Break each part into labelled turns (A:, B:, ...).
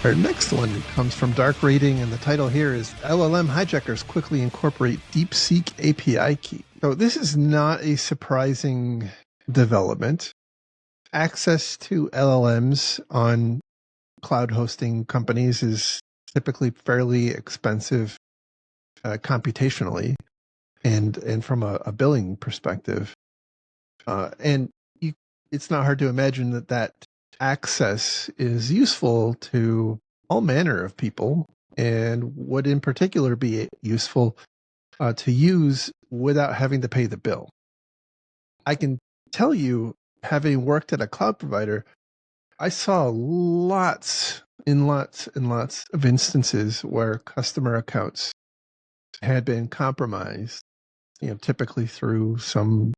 A: Our next one comes from Dark Rating, and the title here is LLM Hijackers Quickly Incorporate DeepSeek API Key. So this is not a surprising development. Access to LLMs on cloud hosting companies is typically fairly expensive computationally and from a billing perspective. It's not hard to imagine that access is useful to all manner of people and would in particular be useful to use without having to pay the bill. I can tell you, having worked at a cloud provider, I saw lots of instances where customer accounts had been compromised, typically through some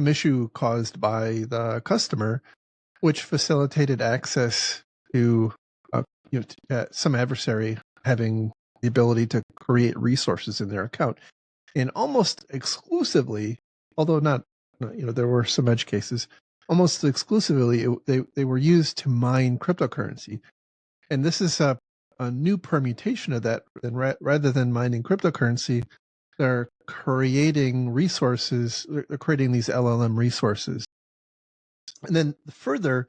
A: issue caused by the customer, which facilitated access to some adversary having the ability to create resources in their account. And almost exclusively, although not, there were some edge cases, almost exclusively they were used to mine cryptocurrency. And this is a new permutation of that. And rather than mining cryptocurrency, they're creating resources. They're creating these LLM resources, and then further,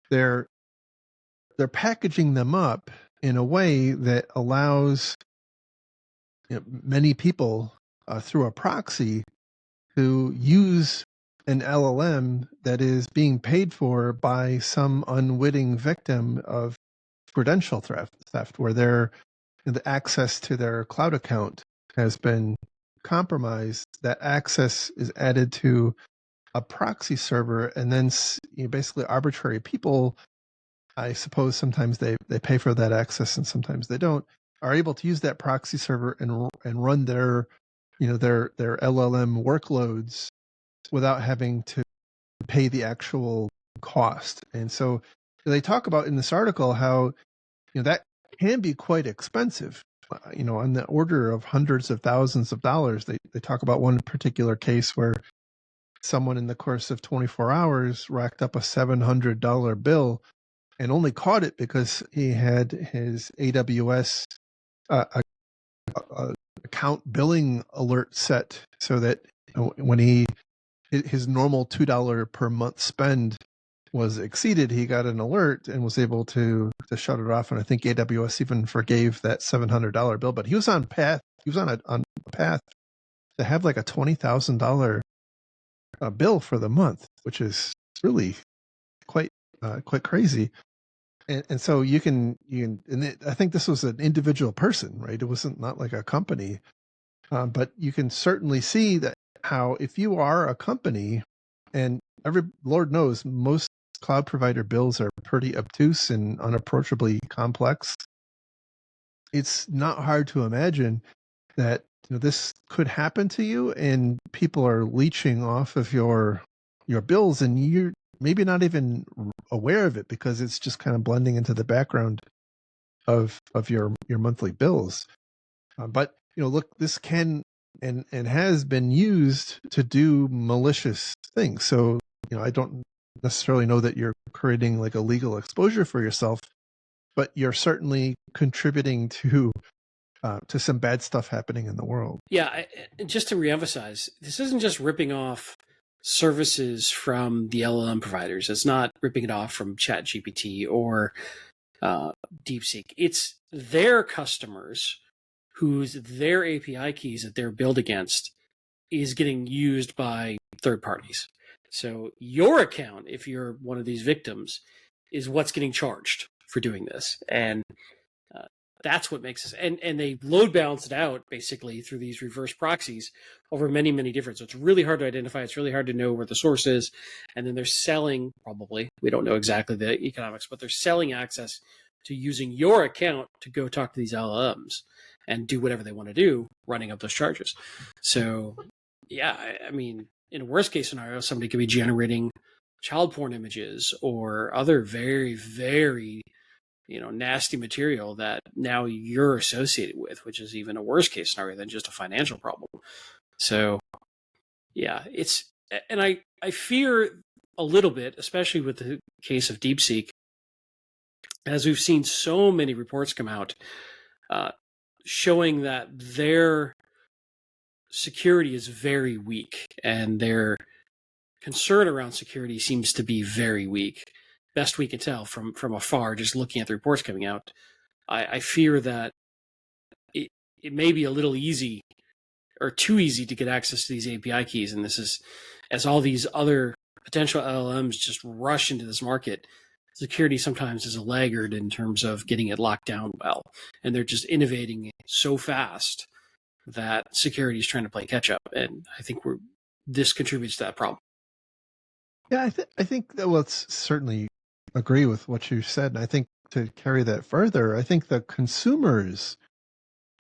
A: they're packaging them up in a way that allows many people through a proxy to use an LLM that is being paid for by some unwitting victim of credential theft, where the access to their cloud account has been compromised. That access is added to a proxy server, and then basically arbitrary people, I suppose sometimes they pay for that access and sometimes they don't, are able to use that proxy server and run their LLM workloads without having to pay the actual cost. And so they talk about in this article how that can be quite expensive, on the order of hundreds of thousands of dollars. They talk about one particular case where someone in the course of 24 hours racked up a $700 bill and only caught it because he had his AWS account billing alert set so that when his normal $2 per month spend was exceeded, he got an alert and was able to shut it off. And I think AWS even forgave that $700 bill. But he was on a path to have like a $20,000 bill for the month, which is really quite crazy. And so you can I think this was an individual person, right? It wasn't not like a company, but you can certainly see that how if you are a company, and Lord knows most cloud provider bills are pretty obtuse and unapproachably complex. It's not hard to imagine that this could happen to you, and people are leeching off of your bills, and you're maybe not even aware of it because it's just kind of blending into the background of your monthly bills. But look, this can and has been used to do malicious things. So I don't necessarily know that you're creating like a legal exposure for yourself, but you're certainly contributing to some bad stuff happening in the world.
B: Yeah, just to reemphasize, this isn't just ripping off services from the LLM providers. It's not ripping it off from ChatGPT or DeepSeek. It's their customers their API keys that they're billed against is getting used by third parties. So your account, if you're one of these victims, is what's getting charged for doing this. And that's what makes this. And they load balance it out basically through these reverse proxies over many, many different. So it's really hard to identify. It's really hard to know where the source is. And then they're selling, probably, we don't know exactly the economics, but they're selling access to using your account to go talk to these LLMs and do whatever they want to do, running up those charges. So, yeah, I mean, in a worst case scenario, somebody could be generating child porn images or other very, very nasty material that now you're associated with, which is even a worse case scenario than just a financial problem. So yeah, and I fear a little bit, especially with the case of DeepSeek, as we've seen so many reports come out showing that their security is very weak and their concern around security seems to be very weak. Best we can tell from afar, just looking at the reports coming out. I fear that it may be a little easy or too easy to get access to these API keys. And this is, as all these other potential LLMs just rush into this market, security sometimes is a laggard in terms of getting it locked down well. And they're just innovating so fast that security is trying to play catch up. And I think this contributes to that problem.
A: Yeah, I think that let's certainly agree with what you said. And I think to carry that further, I think the consumers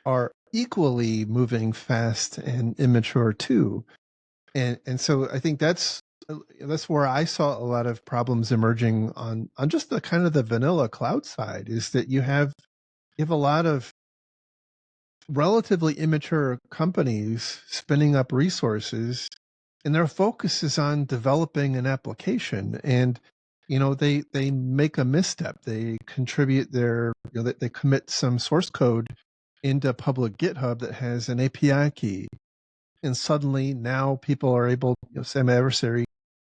A: are equally moving fast and immature too. And so I think that's where I saw a lot of problems emerging on just the kind of the vanilla cloud side, is that you have a lot of relatively immature companies spinning up resources, and their focus is on developing an application. And they make a misstep, they contribute they commit some source code into public GitHub that has an API key, and suddenly now people are able, some adversary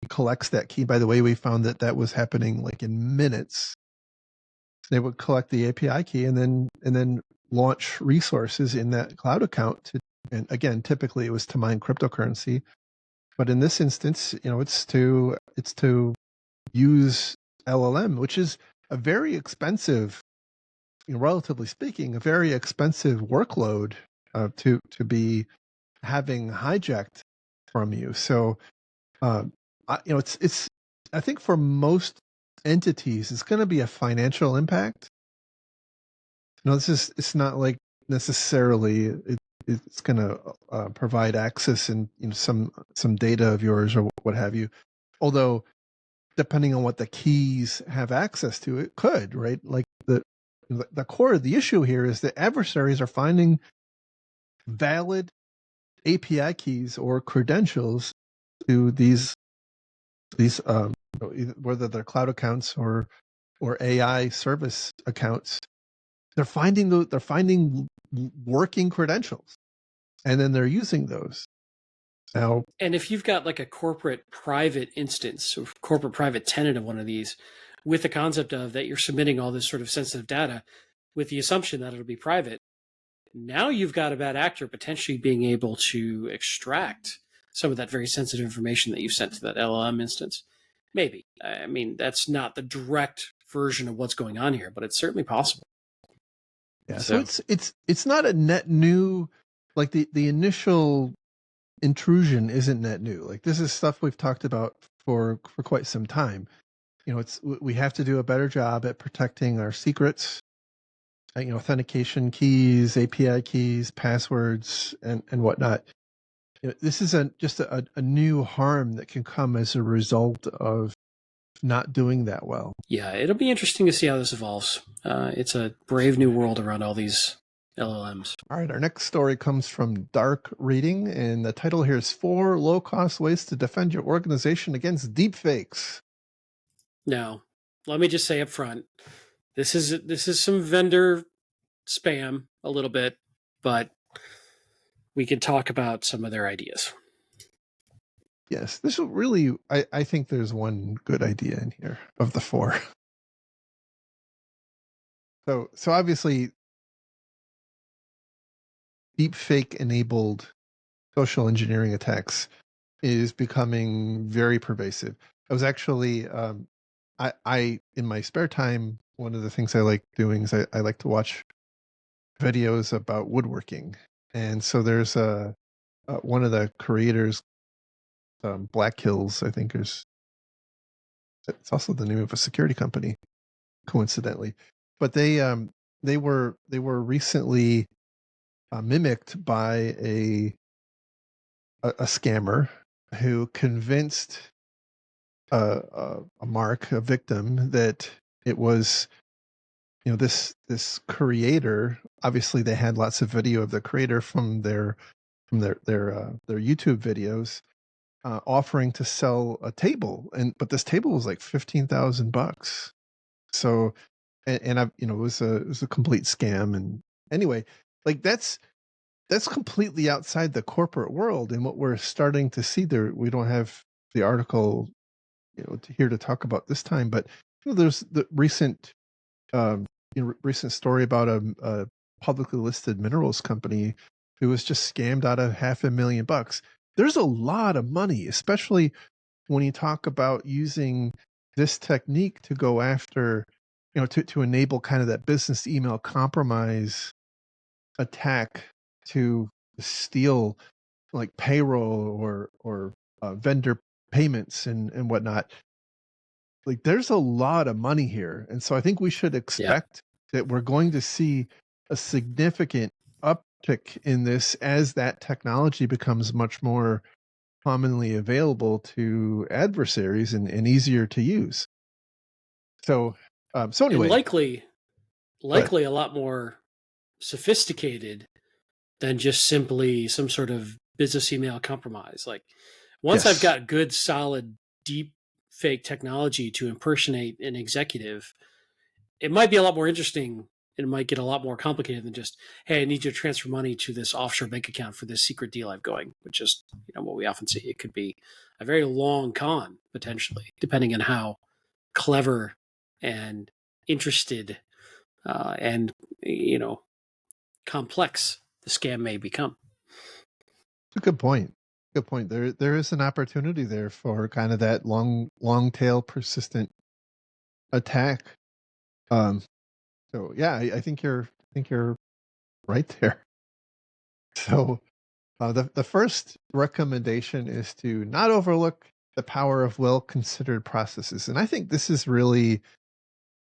A: collects that key. By the way, we found that was happening like in minutes. They would collect the API key and then launch resources in that cloud account and again, typically it was to mine cryptocurrency, but in this instance, it's to use LLM, which is a very expensive, relatively speaking, a very expensive workload to be having hijacked from you. So, it's I think for most entities, it's going to be a financial impact. It's not like necessarily it's going to provide access and some data of yours or what have you. Although, depending on what the keys have access to, it could, right? Like the core of the issue here is that adversaries are finding valid API keys or credentials to these whether they're cloud accounts or AI service accounts. They're finding working credentials, and then they're using those. Now,
B: and if you've got like a corporate private instance or corporate private tenant of one of these, with the concept of that you're submitting all this sort of sensitive data with the assumption that it'll be private, now you've got a bad actor potentially being able to extract some of that very sensitive information that you sent to that LLM instance. Maybe. I mean, that's not the direct version of what's going on here, but it's certainly possible.
A: yeah. So it's not a net new, like the initial intrusion isn't net new. Like, this is stuff we've talked about for quite some time. We have to do a better job at protecting our secrets, authentication keys, API keys, passwords, and whatnot. This isn't just a new harm that can come as a result of not doing that well.
B: Yeah, it'll be interesting to see how this evolves. It's a brave new world around all these LLMs.
A: All right, our next story comes from Dark Reading, and the title here is 4 Low-Cost Ways to Defend Your Organization Against Deepfakes.
B: Now, let me just say up front, this is some vendor spam a little bit, but we can talk about some of their ideas.
A: Yes, this will really, I think there's one good idea in here of the 4. So obviously, deepfake enabled social engineering attacks is becoming very pervasive. I was actually, I in my spare time, one of the things I like doing is I like to watch videos about woodworking. And so there's one of the creators, Black Hills, I think it's also the name of a security company, coincidentally. but they were recently mimicked by a scammer who convinced a victim, that it was, this creator. Obviously, they had lots of video of the creator from their YouTube videos, offering to sell a table, but this table was like $15,000. So, and I, it was a complete scam. And anyway, like that's completely outside the corporate world, and what we're starting to see there. We don't have the article, here to talk about this time, but there's the um, recent story about a publicly listed minerals company who was just scammed out of $500,000. There's a lot of money, especially when you talk about using this technique to go after, to enable kind of that business email compromise attack, to steal like payroll or vendor payments and whatnot. Like, there's a lot of money here, and so I think we should
B: Yeah.
A: expect that we're going to see a significant uptick in this as that technology becomes much more commonly available to adversaries and easier to use. So, so
B: And
A: anyway, but
B: likely a lot more sophisticated than just simply some sort of business email compromise. Like, once I've
A: yes,
B: got good, solid, deep fake technology to impersonate an executive, it might be a lot more interesting. It might get a lot more complicated than just, hey, I need you to transfer money to this offshore bank account for this secret deal I've going, which is what we often see. It could be a very long con potentially, depending on how clever and interested and complex the scam may become.
A: it's a good point. Good point. There is an opportunity there for kind of that long tail persistent attack. Um, so yeah, I think you're right there. So, the first recommendation is to not overlook the power of well considered processes, and I think this is really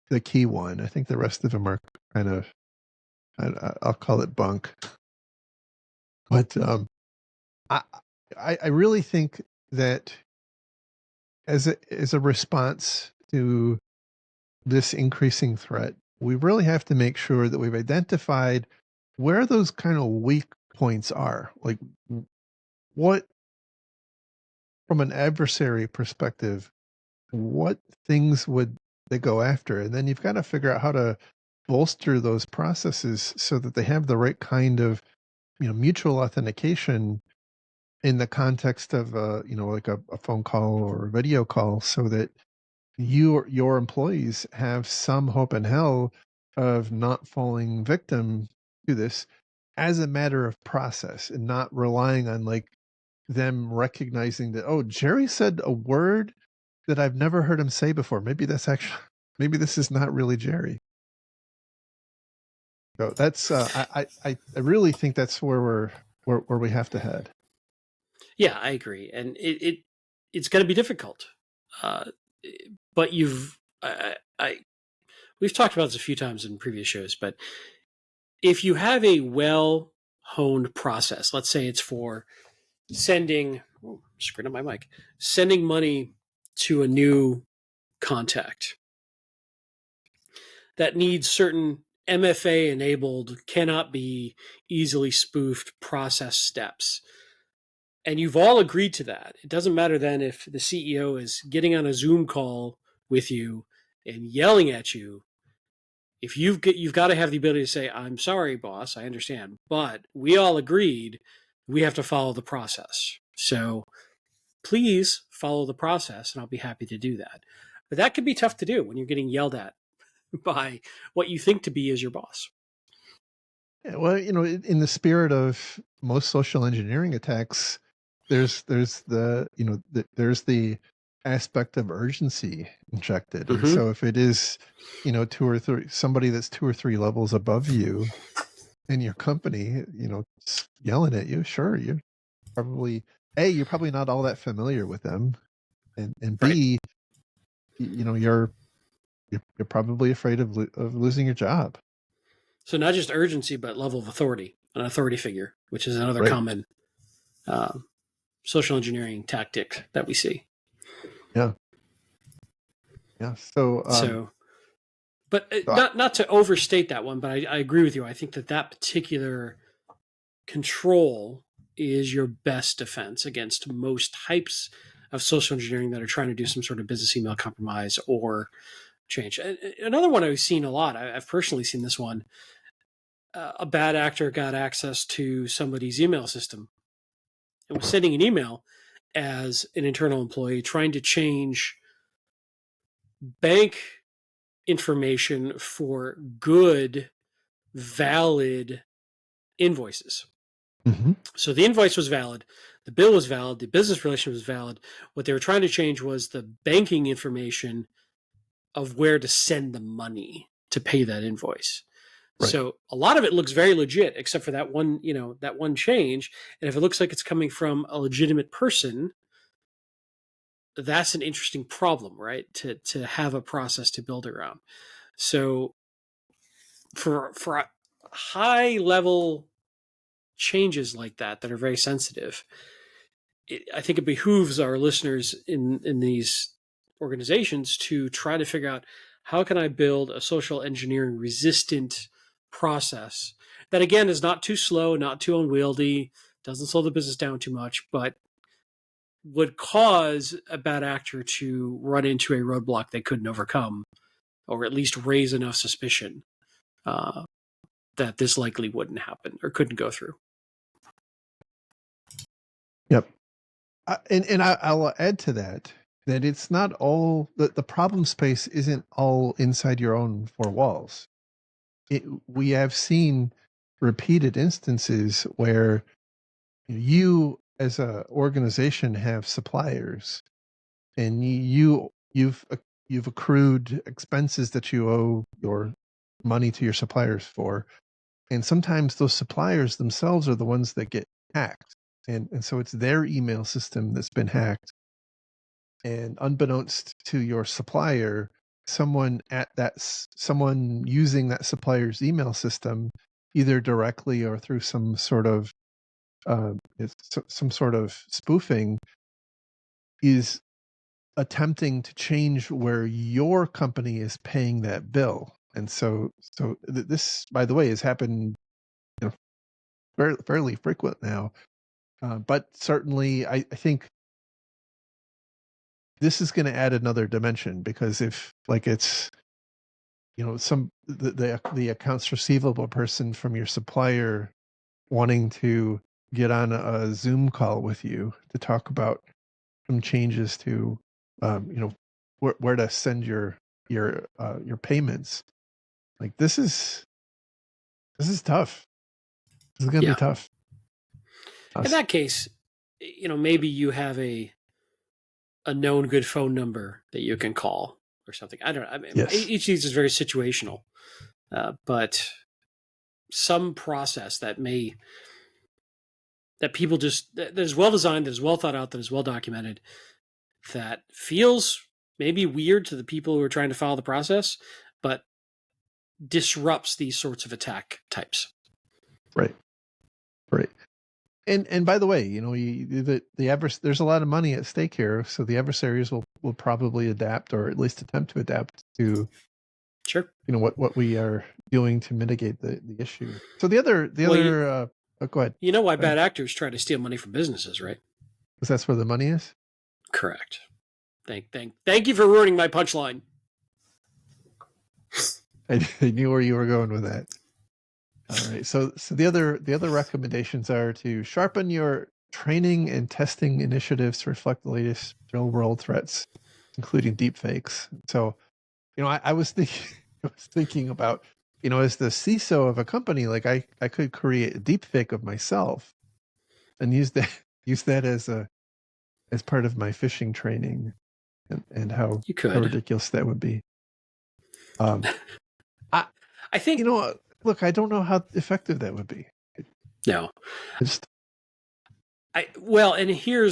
A: the key one. I think the rest of them are kind of, I'll call it bunk, but I I really think that as a response to this increasing threat, we really have to make sure that we've identified where those kind of weak points are. Like, what, from an adversary perspective, what things would they go after? And then you've got to figure out how to bolster those processes so that they have the right kind of, mutual authentication in the context of, like a phone call or a video call, so that your employees have some hope in hell of not falling victim to this, as a matter of process, and not relying on like them recognizing that, oh, Jerry said a word that I've never heard him say before. Maybe that's actually, maybe this is not really Jerry. So that's, I really think that's where where we have to head.
B: Yeah, I agree, and it's going to be difficult. Uh, but we've talked about this a few times in previous shows. But if you have a well honed process, let's say it's for sending, screwing up my mic, sending money to a new contact that needs certain MFA enabled, cannot be easily spoofed process steps. And you've all agreed to that. It doesn't matter then if the CEO is getting on a Zoom call with you and yelling at you. If you've got to have the ability to say, "I'm sorry, boss, I understand, but we all agreed we have to follow the process. So please follow the process, and I'll be happy to do that." But that can be tough to do when you're getting yelled at by what you think to be as your boss.
A: Yeah, well, in the spirit of most social engineering attacks, there's there's the aspect of urgency injected, and
B: Mm-hmm.
A: so if it is, two or three, somebody that's two or three levels above you in your company, yelling at you, sure, you're probably, you're probably not all that familiar with them, and
B: Right.
A: B, you're you're probably afraid of losing your job.
B: So not just urgency, but level of authority, an authority figure, which is another
A: Right.
B: common social engineering tactic that we see.
A: Yeah. Yeah. So,
B: So, but
A: so I,
B: not to overstate that one, but I agree with you. I think that particular control is your best defense against most types of social engineering that are trying to do some sort of business email compromise or change. Another one I've seen a lot, I've personally seen this one. A bad actor got access to somebody's email system and was sending an email as an internal employee trying to change bank information for good, valid invoices.
A: mhm,
B: So the invoice was valid, the bill was valid, the business relation was valid. What they were trying to change was the banking information of where to send the money to pay that invoice.
A: right.
B: So a lot of it looks very legit, except for that one, that one change. And if it looks like it's coming from a legitimate person, that's an interesting problem, right? To have a process to build around. So for high level changes like that are very sensitive, I think it behooves our listeners in these organizations to try to figure out how can I build a social engineering resistant process that again is not too slow, not too unwieldy, doesn't slow the business down too much, but would cause a bad actor to run into a roadblock they couldn't overcome, or at least raise enough suspicion uh, that this likely wouldn't happen or couldn't go through.
A: Yep. I'll add to that it's not all the problem space isn't all inside your own four walls. We have seen repeated instances where you as a organization have suppliers, and you've accrued expenses that you owe your money to your suppliers for, and sometimes those suppliers themselves are the ones that get hacked, and so it's their email system that's been hacked, and unbeknownst to your supplier, someone using that supplier's email system, either directly or through some sort of some sort of spoofing, is attempting to change where your company is paying that bill. And this, by the way, has happened, fairly frequent now. But certainly, I think this is going to add another dimension, because if like it's the accounts receivable person from your supplier wanting to get on a Zoom call with you to talk about some changes to where to send your payments, like this is tough. This is going to be
B: Yeah.
A: tough.
B: In that case, maybe you have a known good phone number that you can call or something. I don't know. I mean,
A: Yes.
B: each of these is very situational, but some process that people just that is well designed, that is well thought out, that is well documented, that feels maybe weird to the people who are trying to follow the process, but disrupts these sorts of attack types.
A: Right. Right. And by the way, there's a lot of money at stake here, so the adversaries will probably adapt, or at least attempt to adapt to
B: Sure.
A: what we are doing to mitigate the issue. So the other oh, go ahead.
B: You know why
A: Go ahead.
B: bad actors try to steal money from businesses, right?
A: Because that's where the money is.
B: Correct. Thank you for ruining my punchline.
A: I knew where you were going with that. All right. So the other recommendations are to sharpen your training and testing initiatives to reflect the latest real world threats, including deepfakes. So, I was thinking I was thinking about, as the CISO of a company, like I could create a deepfake of myself and use that as part of my phishing training, and how
B: You
A: how
B: could.
A: ridiculous that would be. Um, I
B: I think
A: look, I don't know how effective that would be.
B: no.
A: I just
B: And here,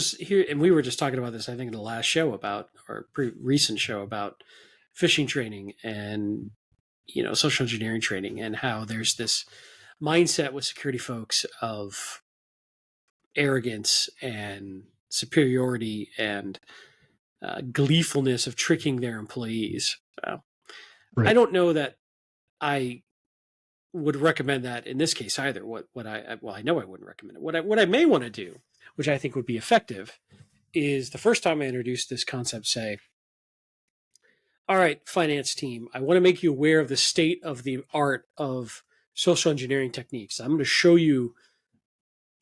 B: and we were just talking about this, I think, in the last show about, or recent show about phishing training and social engineering training, and how there's this mindset with security folks of arrogance and superiority and gleefulness of tricking their employees. I
A: Right.
B: don't know that I would recommend that in this case either. I know I wouldn't recommend it. What I may want to do, which I think would be effective, is the first time I introduce this concept, say, all right, finance team, I want to make you aware of the state of the art of social engineering techniques. I'm going to show you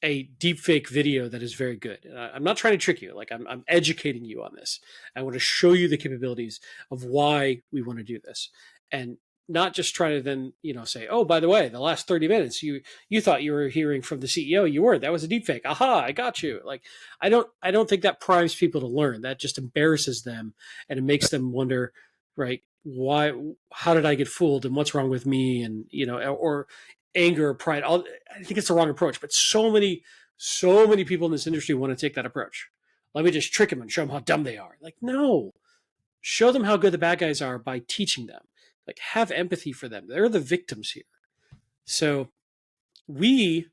B: a deepfake video that is very good. I'm not trying to trick you. Like I'm educating you on this. I want to show you the capabilities of why we want to do this, and not just try to then say, oh, by the way, the last 30 minutes you thought you were hearing from the CEO, you weren't. That was a deepfake. Aha, I got you. Like I don't think that primes people to learn. That just embarrasses them, and it makes them wonder, right? Why? How did I get fooled? And what's wrong with me? And or anger or pride. I think it's the wrong approach, but so many people in this industry want to take that approach. Let me just trick them and show them how dumb they are. Like, no, show them how good the bad guys are by teaching them. Like, have empathy for them. They're the victims here. So we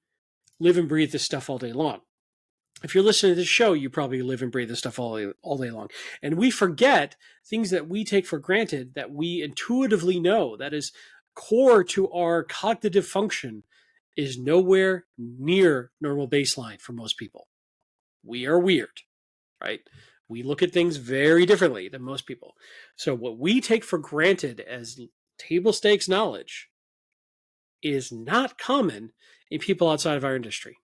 B: live and breathe this stuff all day long. If you're listening to this show, you probably live and breathe this stuff all day long. And we forget things that we take for granted, that we intuitively know, that is core to our cognitive function, is nowhere near normal baseline for most people. We are weird, right? We look at things very differently than most people. So what we take for granted as table stakes knowledge is not common in people outside of our industry.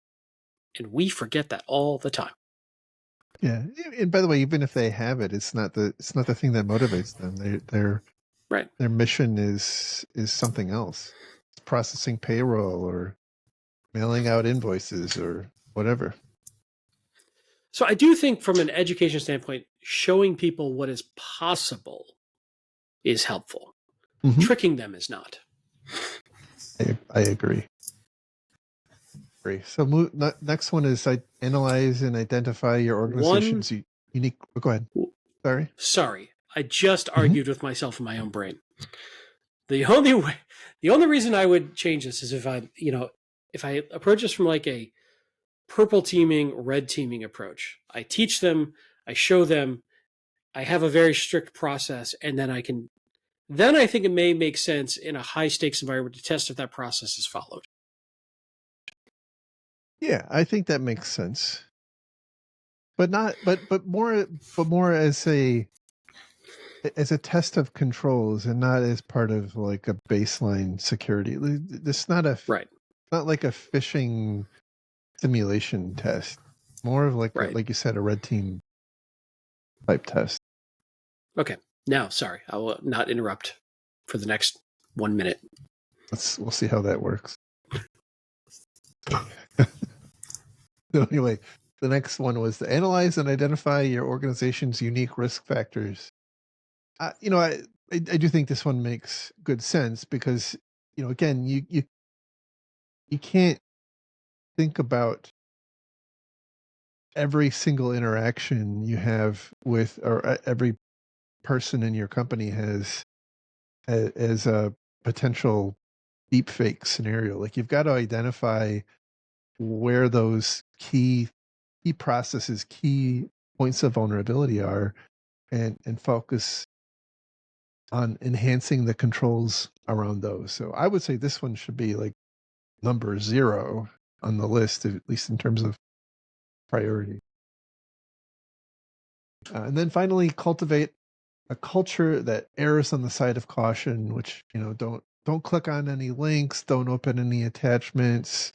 B: And we forget that all the time.
A: Yeah. And by the way, even if they have it, it's not the thing that motivates them.
B: Right.
A: Their mission is something else. It's processing payroll or mailing out invoices or whatever.
B: So I do think from an education standpoint, showing people what is possible is helpful.
A: Mm-hmm.
B: Tricking them is not.
A: I agree. So next one is analyze and identify your organization's unique. Oh, go ahead. Sorry.
B: Sorry, I just argued with myself in my own brain. The only reason I would change this is if I approach this from like a purple teaming, red teaming approach. I teach them, I show them, I have a very strict process, and then I think it may make sense in a high stakes environment to test if that process is followed.
A: Yeah, I think that makes sense. But more as a test of controls and not as part of like a baseline security. This is not not like a phishing simulation test. More of like
B: Right.
A: like you said, a red team type test.
B: Okay. Now, sorry, I will not interrupt for the next 1 minute.
A: We'll see how that works. So anyway, the next one was to analyze and identify your organization's unique risk factors. I do think this one makes good sense because again you can't think about every single interaction you have with or every person in your company has as a potential deepfake scenario. Like you've got to identify where those key processes, key points of vulnerability are, and focus on enhancing the controls around those. So I would say this one should be like number 0 on the list, at least in terms of priority. And then finally, cultivate a culture that errs on the side of caution, which don't click on any links, don't open any attachments,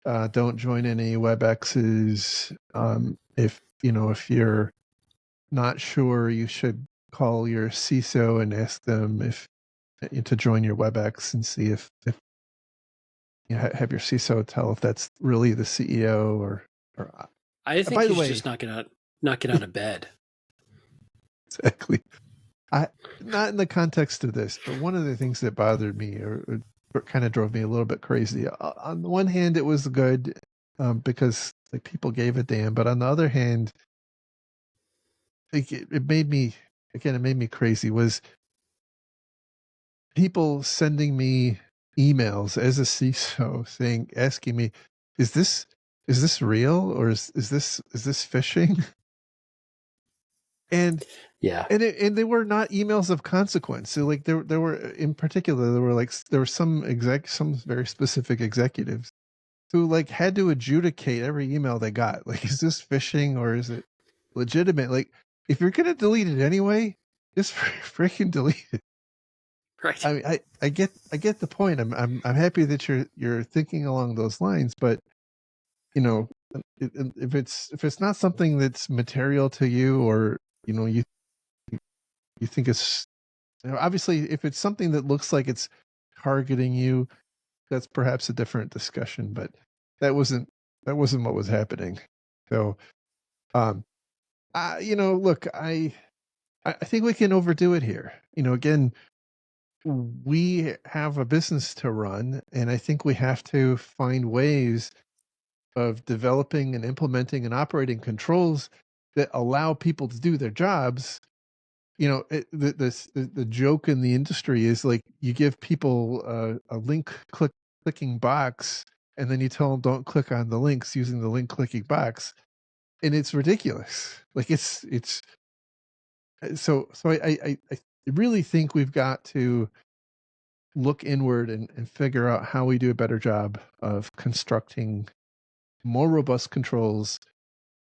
A: don't join any WebExes. If you're not sure, you should call your CISO and ask them if to join your WebEx and see if you have your CISO tell if that's really the CEO or.
B: I think
A: by
B: you
A: the
B: should
A: way,
B: just not get out of bed.
A: Exactly. Not in the context of this, but one of the things that bothered me or kind of drove me a little bit crazy. On the one hand, it was good because like people gave a damn, but on the other hand, like it made me crazy. Was people sending me emails as a CISO asking me, is this real, or is this phishing? And
B: Yeah.
A: and they were not emails of consequence. So like there were, in particular, there were some very specific executives who like had to adjudicate every email they got. Like, is this phishing or is it legitimate? Like, if you're gonna delete it anyway, just freaking delete it.
B: Right.
A: I mean, I get the point. I'm happy that you're thinking along those lines, but you know, if it's not something that's material to you, or you think it's, obviously, if it's something that looks like it's targeting you, that's perhaps a different discussion. But that wasn't what was happening. So, um, look, I think we can overdo it here. Again, we have a business to run, and I think we have to find ways of developing and implementing and operating controls that allow people to do their jobs. The joke in the industry is like, you give people a clicking box, and then you tell them don't click on the links using the link clicking box, and it's ridiculous. Like, it's so I really think we've got to look inward and figure out how we do a better job of constructing more robust controls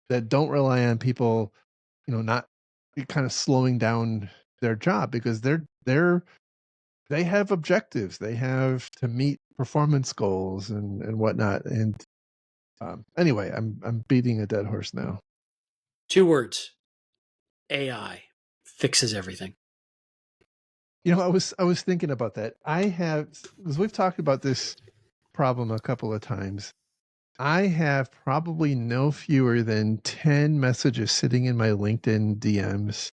A: that don't rely on people, not kind of slowing down their job, because they have objectives. They have to meet performance goals and whatnot. And anyway, I'm beating a dead horse now.
B: 2 words: AI fixes everything.
A: I was thinking about that. Because we've talked about this problem a couple of times. I have probably no fewer than 10 messages sitting in my LinkedIn DMs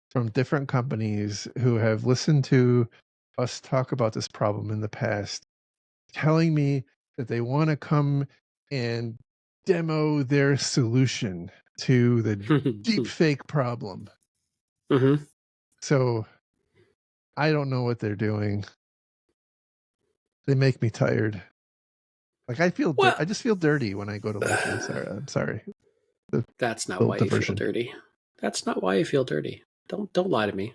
A: from different companies who have listened to us talk about this problem in the past, telling me that they want to come and demo their solution to the deepfake problem.
B: Mm-hmm.
A: So I don't know what they're doing. They make me tired. Like,
B: Well,
A: I just feel dirty when I go to LinkedIn. Sorry, I'm sorry. The
B: that's not
A: little
B: why you feel
A: diversion.
B: dirty. That's not why you feel dirty. Don't lie to me.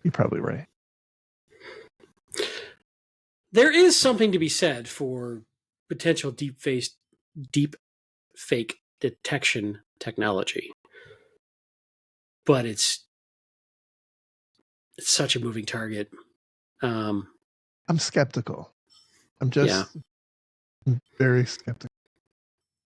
A: You're probably right.
B: There is something to be said for potential deep fake detection technology, but it's such a moving target. Um,
A: I'm skeptical. I'm
B: yeah,
A: just very skeptical.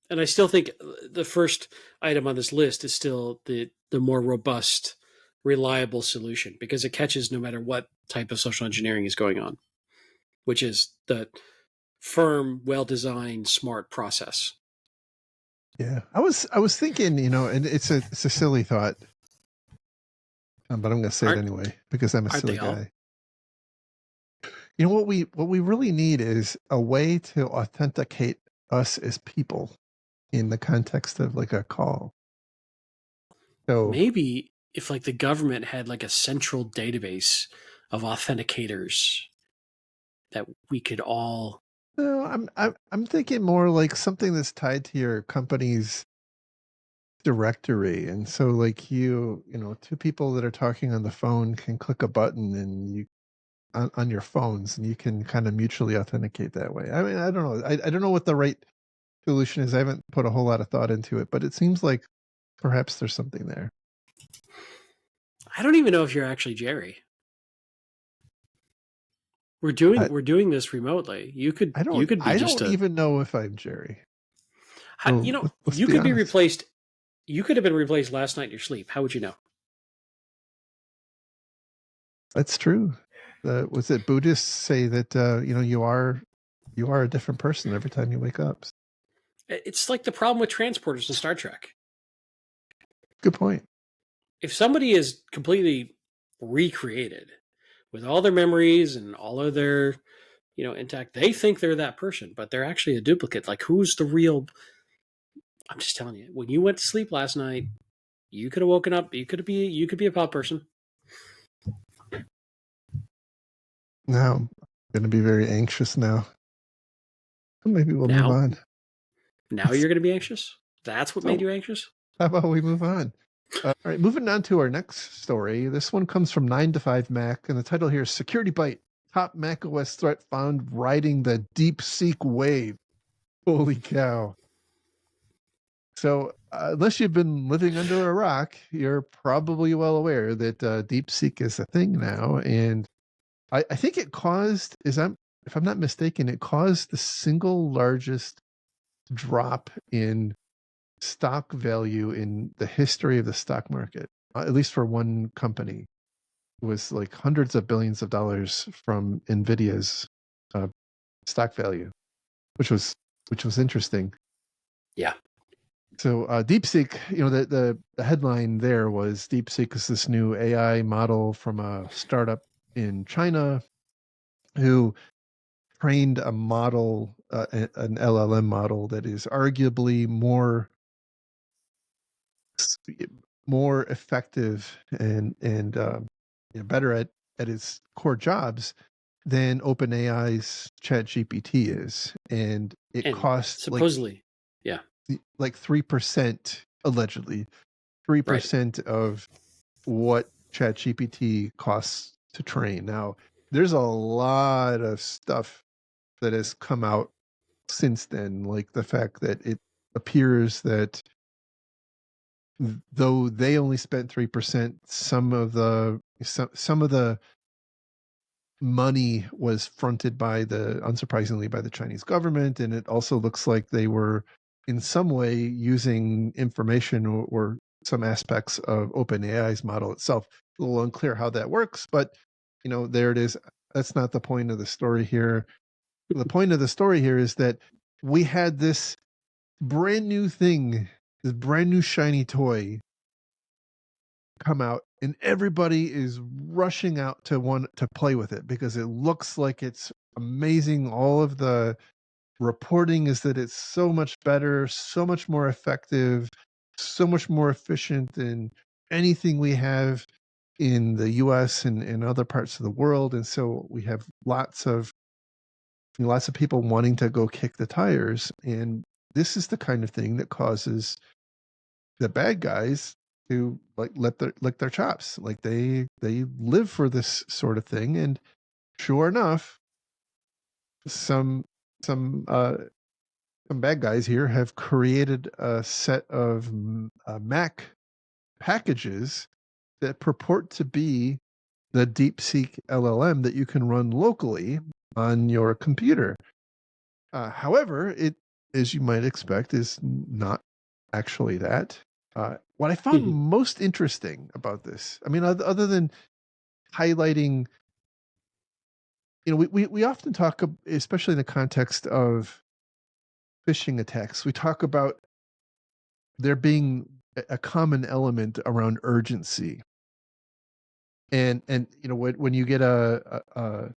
B: and I still think the first item on this list is still the more robust, reliable solution, because it catches no matter what type of social engineering is going on, which is the firm, well designed, smart process.
A: Yeah, I was thinking, and it's a silly thought, but I'm going to say it
B: Aren't
A: anyway because I'm a
B: aren't they
A: silly
B: all?
A: guy. What we really need is a way to authenticate us as people in the context of like a call. So,
B: Maybe if like the government had like a central database of authenticators that we could all.
A: no, I'm thinking more like something that's tied to your company's directory, and so like two people that are talking on the phone can click a button, and you on your phones, and you can kind of mutually authenticate that way. I mean, I don't know. I don't know what the right solution is. I haven't put a whole lot of thought into it, but it seems like perhaps there's something there.
B: I don't even know if you're actually Jerry. We're doing
A: I,
B: we're doing this remotely. You could be
A: I
B: just
A: don't
B: a.
A: even know if I'm Jerry. So let's
B: You
A: be
B: could be
A: honest.
B: replaced. You could have been replaced last night in your sleep. How would you know?
A: That's true. Was it Buddhists say that you are a different person every time you wake up?
B: It's like the problem with transporters in Star Trek.
A: Good point.
B: If somebody is completely recreated with all their memories and all of their, intact, they think they're that person, but they're actually a duplicate. Like, who's the real? I'm just telling you. When you went to sleep last night, you could have woken up. You could be a pop person.
A: Now I'm going to be very anxious now. Maybe we'll move
B: Now,
A: on.
B: now you're going to be anxious. That's what made
A: So
B: you anxious.
A: how about we move on? All right, moving on to our next story. This one comes from 9 to 5 Mac, and the title here is Security Bite. Top Mac OS threat found riding the DeepSeek wave. Holy cow. So, unless you've been living under a rock, you're probably well aware that DeepSeek is a thing now. And I think it caused, if I'm not mistaken, it caused the single largest drop in stock value in the history of the stock market, at least for one company. It was like hundreds of billions of dollars from Nvidia's uh, stock value, which was interesting.
B: Yeah.
A: So DeepSeek, the headline there was DeepSeek is this new AI model from a startup in China who trained a model, an LLM model that is arguably more effective and better at its core jobs than OpenAI's ChatGPT is, and it
B: And
A: costs
B: supposedly, yeah,
A: like 3% allegedly,
B: right.
A: 3% of what ChatGPT costs to train. Now, there's a lot of stuff that has come out since then, like the fact that it appears that though they only spent 3%, some of the money was fronted by unsurprisingly by the Chinese government, and it also looks like they were in some way using information or some aspects of OpenAI's model itself. A little unclear how that works, but there it is. That's not the point of the story here. The point of the story here is that we had this brand new thing, this brand new shiny toy come out, and everybody is rushing out to want to play with it because it looks like it's amazing. All of the reporting is that it's so much better, so much more effective, so much more efficient than anything we have in the US and in other parts of the world. And so we have lots of people wanting to go kick the tires, and this is the kind of thing that causes the bad guys to like lick their chops. Like they live for this sort of thing, and sure enough, some some uh some bad guys here have created a set of Mac packages that purport to be the DeepSeek LLM that you can run locally on your computer. However, it, as you might expect, is not actually that. What I found most interesting about this, I mean, other than highlighting, we often talk, especially in the context of phishing attacks, we talk about there being a common element around urgency. And when you get a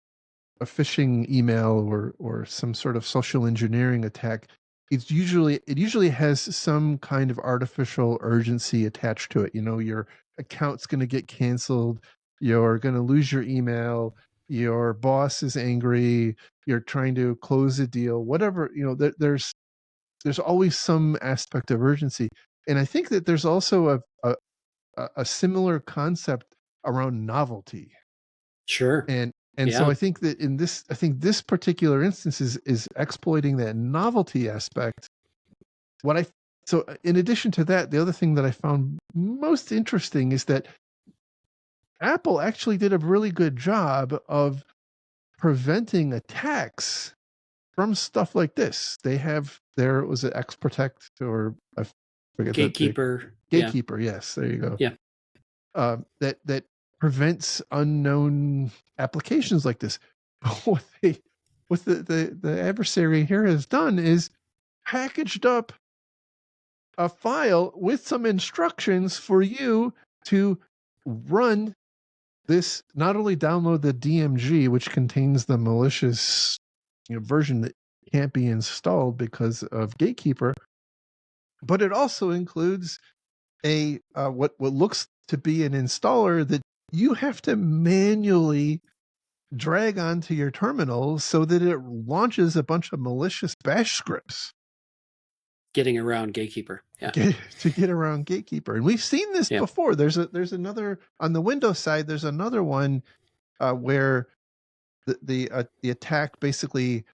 A: phishing email or some sort of social engineering attack, it usually has some kind of artificial urgency attached to it. Your account's going to get canceled, you're going to lose your email, your boss is angry, you're trying to close a deal, whatever. There's always some aspect of urgency, and I think that there's also a similar concept around novelty.
B: Sure.
A: And so
B: Yeah.
A: I think this particular instance is exploiting that novelty aspect. What I so in addition to that, the other thing that I found most interesting is that Apple actually did a really good job of preventing attacks from stuff like this. They have there was an X Protect, or I forget the
B: Gatekeeper. Yeah.
A: Gatekeeper. Yes, there you go.
B: Yeah.
A: That prevents unknown applications like this. What the adversary here has done is packaged up a file with some instructions for you to run this. Not only download the DMG, which contains the malicious version that can't be installed because of Gatekeeper, but it also includes a what looks to be an installer that you have to manually drag onto your terminal so that it launches a bunch of malicious bash scripts
B: Getting around gatekeeper. Yeah.
A: to get around gatekeeper. And we've seen this
B: Yeah.
A: before. There's another on the Windows side. There's another one where the attack basically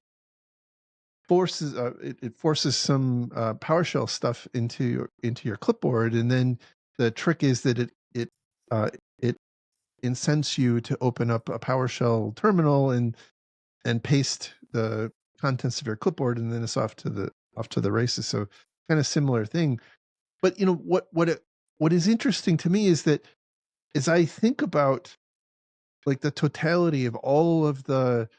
A: forces it forces some PowerShell stuff into your clipboard, and then the trick is that it incents you to open up a PowerShell terminal and paste the contents of your clipboard, and then it's off to the races. So kind of similar thing. But what is interesting to me is that as I think about like the totality of all of the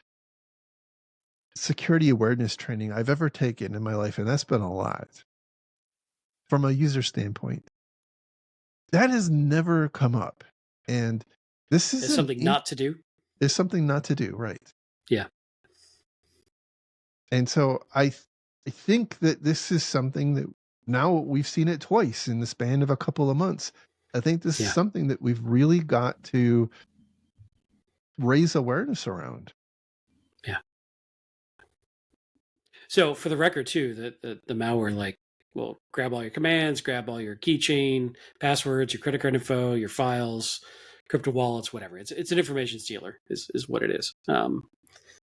A: security awareness training I've ever taken in my life, and that's been a lot from a user standpoint, that has never come up. And this is
B: It's something not to do.
A: There's something not to do, right?
B: Yeah.
A: And so I think that this is something that now we've seen it twice in the span of a couple of months. I think this is something that we've really got to raise awareness around.
B: Yeah. So for the record too, the malware like will grab all your commands, grab all your keychain, passwords, your credit card info, your files, crypto wallets, whatever. It's an information stealer is what it is. And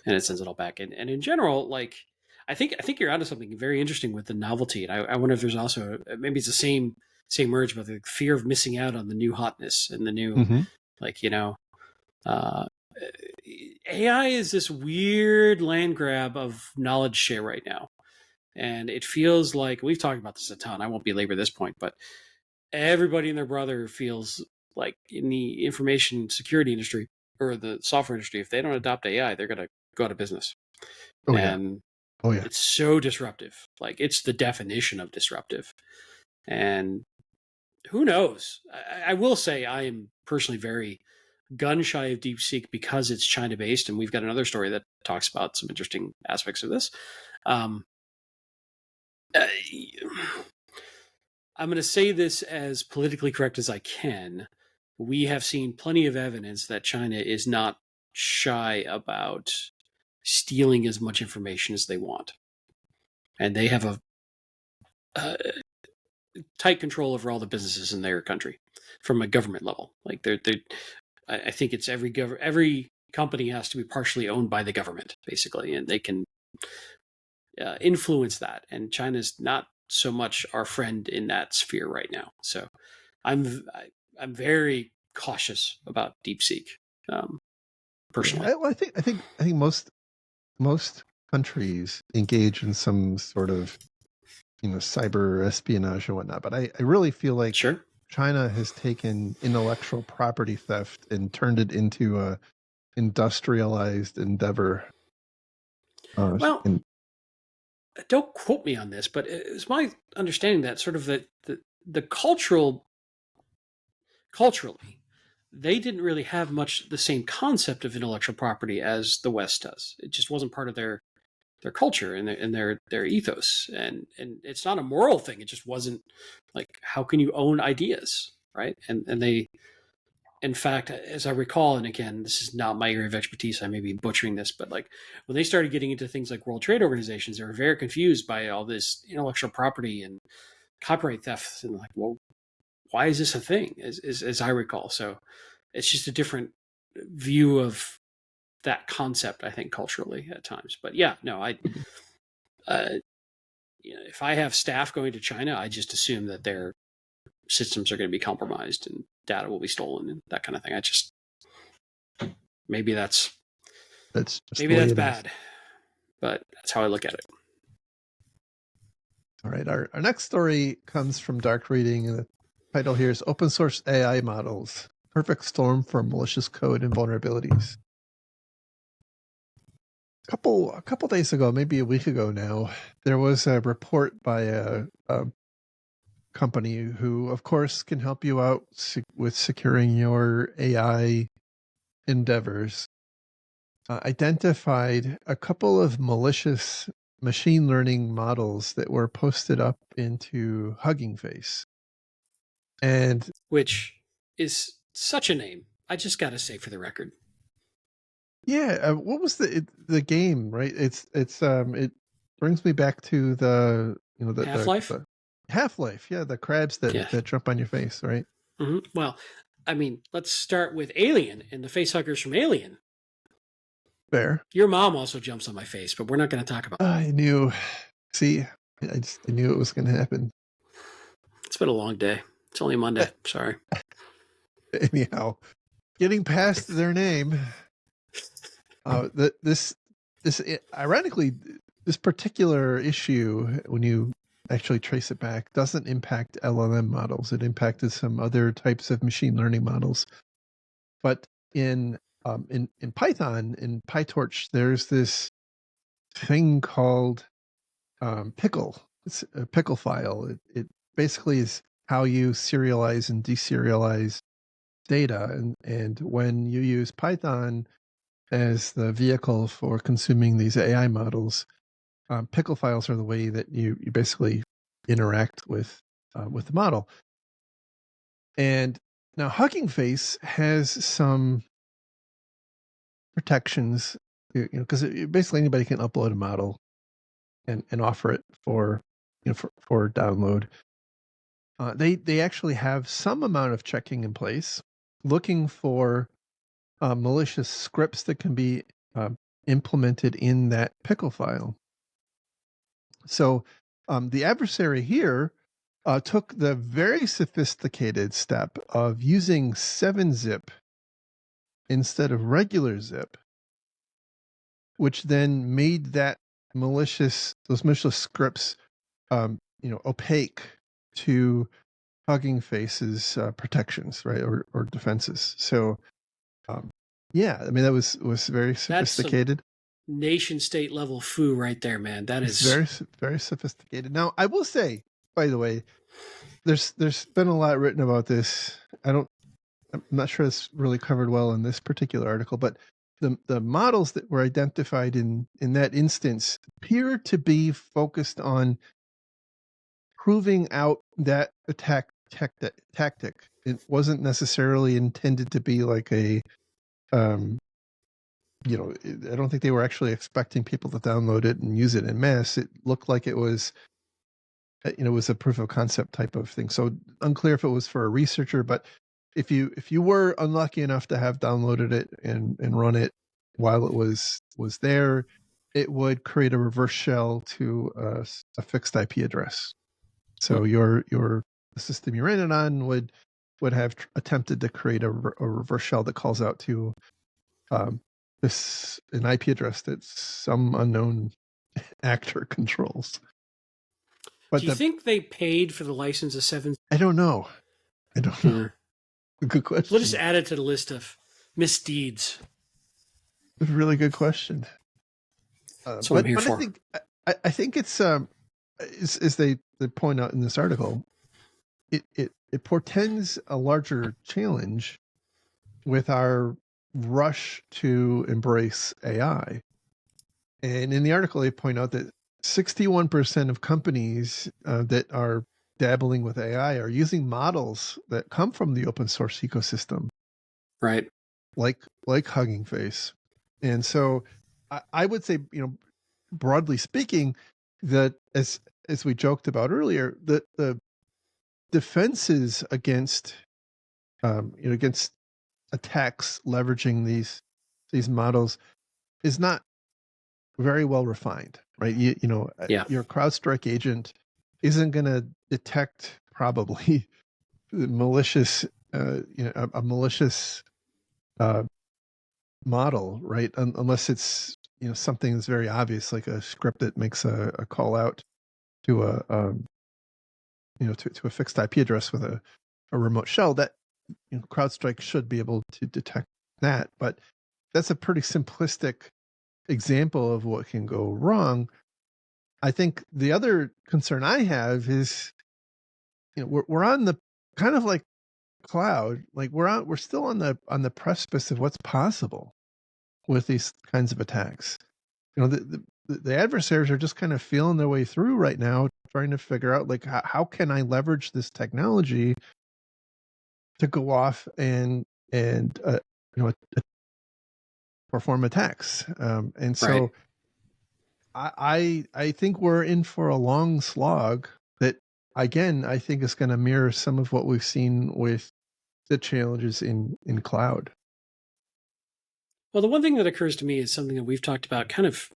B: it sends it all back. And in general, like I think you're onto something very interesting with the novelty. And I wonder if there's also maybe it's the same urge, but the fear of missing out on the new hotness and the new like AI is this weird land grab of knowledge share right now. And it feels like we've talked about this a ton. I won't belabor this point, but everybody and their brother feels like in the information security industry or the software industry, if they don't adopt AI, they're going to go out of business.
A: Oh yeah.
B: It's so disruptive. Like it's the definition of disruptive. And who knows? I will say I am personally very gun shy of DeepSeek because it's China based, and we've got another story that talks about some interesting aspects of this. I'm going to say this as politically correct as I can. We have seen plenty of evidence that China is not shy about stealing as much information as they want, and they have a tight control over all the businesses in their country from a government level. Like I think it's every company has to be partially owned by the government, basically, and they can influence that. And China's not so much our friend in that sphere right now. So I'm very cautious about DeepSeek, personally.
A: I think most countries engage in some sort of cyber espionage and whatnot, but I really feel like China has taken intellectual property theft and turned it into a industrialized endeavor.
B: Well, don't quote me on this, but it's my understanding that sort of the culturally, they didn't really have much the same concept of intellectual property as the West does. It just wasn't part of their culture and their ethos. And it's not a moral thing. It just wasn't like, how can you own ideas, right? And they, in fact, as I recall, and again, this is not my area of expertise, I may be butchering this, but like when they started getting into things like World Trade Organizations, they were very confused by all this intellectual property and copyright theft. And like, well, why is this a thing? As I recall. So it's just a different view of that concept, I think, culturally at times. But yeah, no, if I have staff going to China, I just assume that their systems are going to be compromised and data will be stolen and that kind of thing. Maybe that's bad, but that's how I look at it.
A: All right, our next story comes from Dark Reading, and the title here is Open Source AI Models, Perfect Storm for Malicious Code and Vulnerabilities. A couple days ago, maybe a week ago now, there was a report by a company who, of course, can help you out with securing your AI endeavors, identified a couple of malicious machine learning models that were posted up into Hugging Face. And
B: which is such a name. I just got to say for the record.
A: Yeah, what was the game? Right, it brings me back to the
B: Half-Life?
A: the Half-Life. Yeah, the crabs that
B: Yeah.
A: jump on your face, right?
B: Well, I mean, let's start with Alien and the facehuggers from Alien.
A: Fair.
B: Your mom also jumps on my face, but we're not going to talk about
A: I knew. See, I knew it was going to happen.
B: it. It's been a long day. It's only Monday. Sorry.
A: Anyhow, getting past their name. This ironically, this particular issue, when you actually trace it back, doesn't impact LLM models. It impacted some other types of machine learning models. But in Python, in PyTorch, there's this thing called pickle. It's a pickle file. It basically is how you serialize and deserialize data. And when you use Python as the vehicle for consuming these AI models, pickle files are the way that you basically interact with the model. And now Hugging Face has some protections, because basically anybody can upload a model and offer it for for download. They actually have some amount of checking in place, looking for malicious scripts that can be implemented in that pickle file. So the adversary here took the very sophisticated step of using 7-zip instead of regular zip, which then made those malicious scripts opaque to Hugging Face's protections, right, or defenses. So yeah, I mean that was very
B: That's some
A: sophisticated.
B: nation state level foo right there, man. That
A: It's
B: is.
A: very sophisticated. Now I will say, by the way, there's been a lot written about this. I'm not sure it's really covered well in this particular article, but the models that were identified in that instance appear to be focused on proving out that attack tactic. It wasn't necessarily intended to be like a um, I don't think they were actually expecting people to download it and use it en masse. It looked like it was it was a proof of concept type of thing. So unclear if it was for a researcher, but if you were unlucky enough to have downloaded it and run it while it was there, it would create a reverse shell to a fixed IP address. So the system you ran it on would have attempted to create a reverse shell that calls out to an IP address that some unknown actor controls. But
B: Do you think they paid for the license of 7?
A: I don't know. I don't know. Good question.
B: We'll just add it to the list of misdeeds.
A: Really good question.
B: That's what I'm here for.
A: I think it's as they point out in this article, it portends a larger challenge with our rush to embrace AI. And in the article, they point out that 61% of companies that are dabbling with AI are using models that come from the open source ecosystem,
B: Right.
A: like Hugging Face. And so I would say, broadly speaking, that as we joked about earlier, that the defenses against against attacks leveraging these models is not very well refined, right?
B: Yeah.
A: Your CrowdStrike agent isn't going to detect probably malicious, a malicious uh, model, right? Unless it's something that's very obvious, like a script that makes a call out to to a fixed IP address with a remote shell. That CrowdStrike should be able to detect that, but that's a pretty simplistic example of what can go wrong. I think the other concern I have is, we're on the kind of like cloud, like we're still on the precipice of what's possible with these kinds of attacks. The adversaries are just kind of feeling their way through right now, trying to figure out like how can I leverage this technology to go off and perform attacks. And
B: Right.
A: so I think we're in for a long slog that, again, I think is going to mirror some of what we've seen with the challenges in cloud.
B: Well, the one thing that occurs to me is something that we've talked about kind of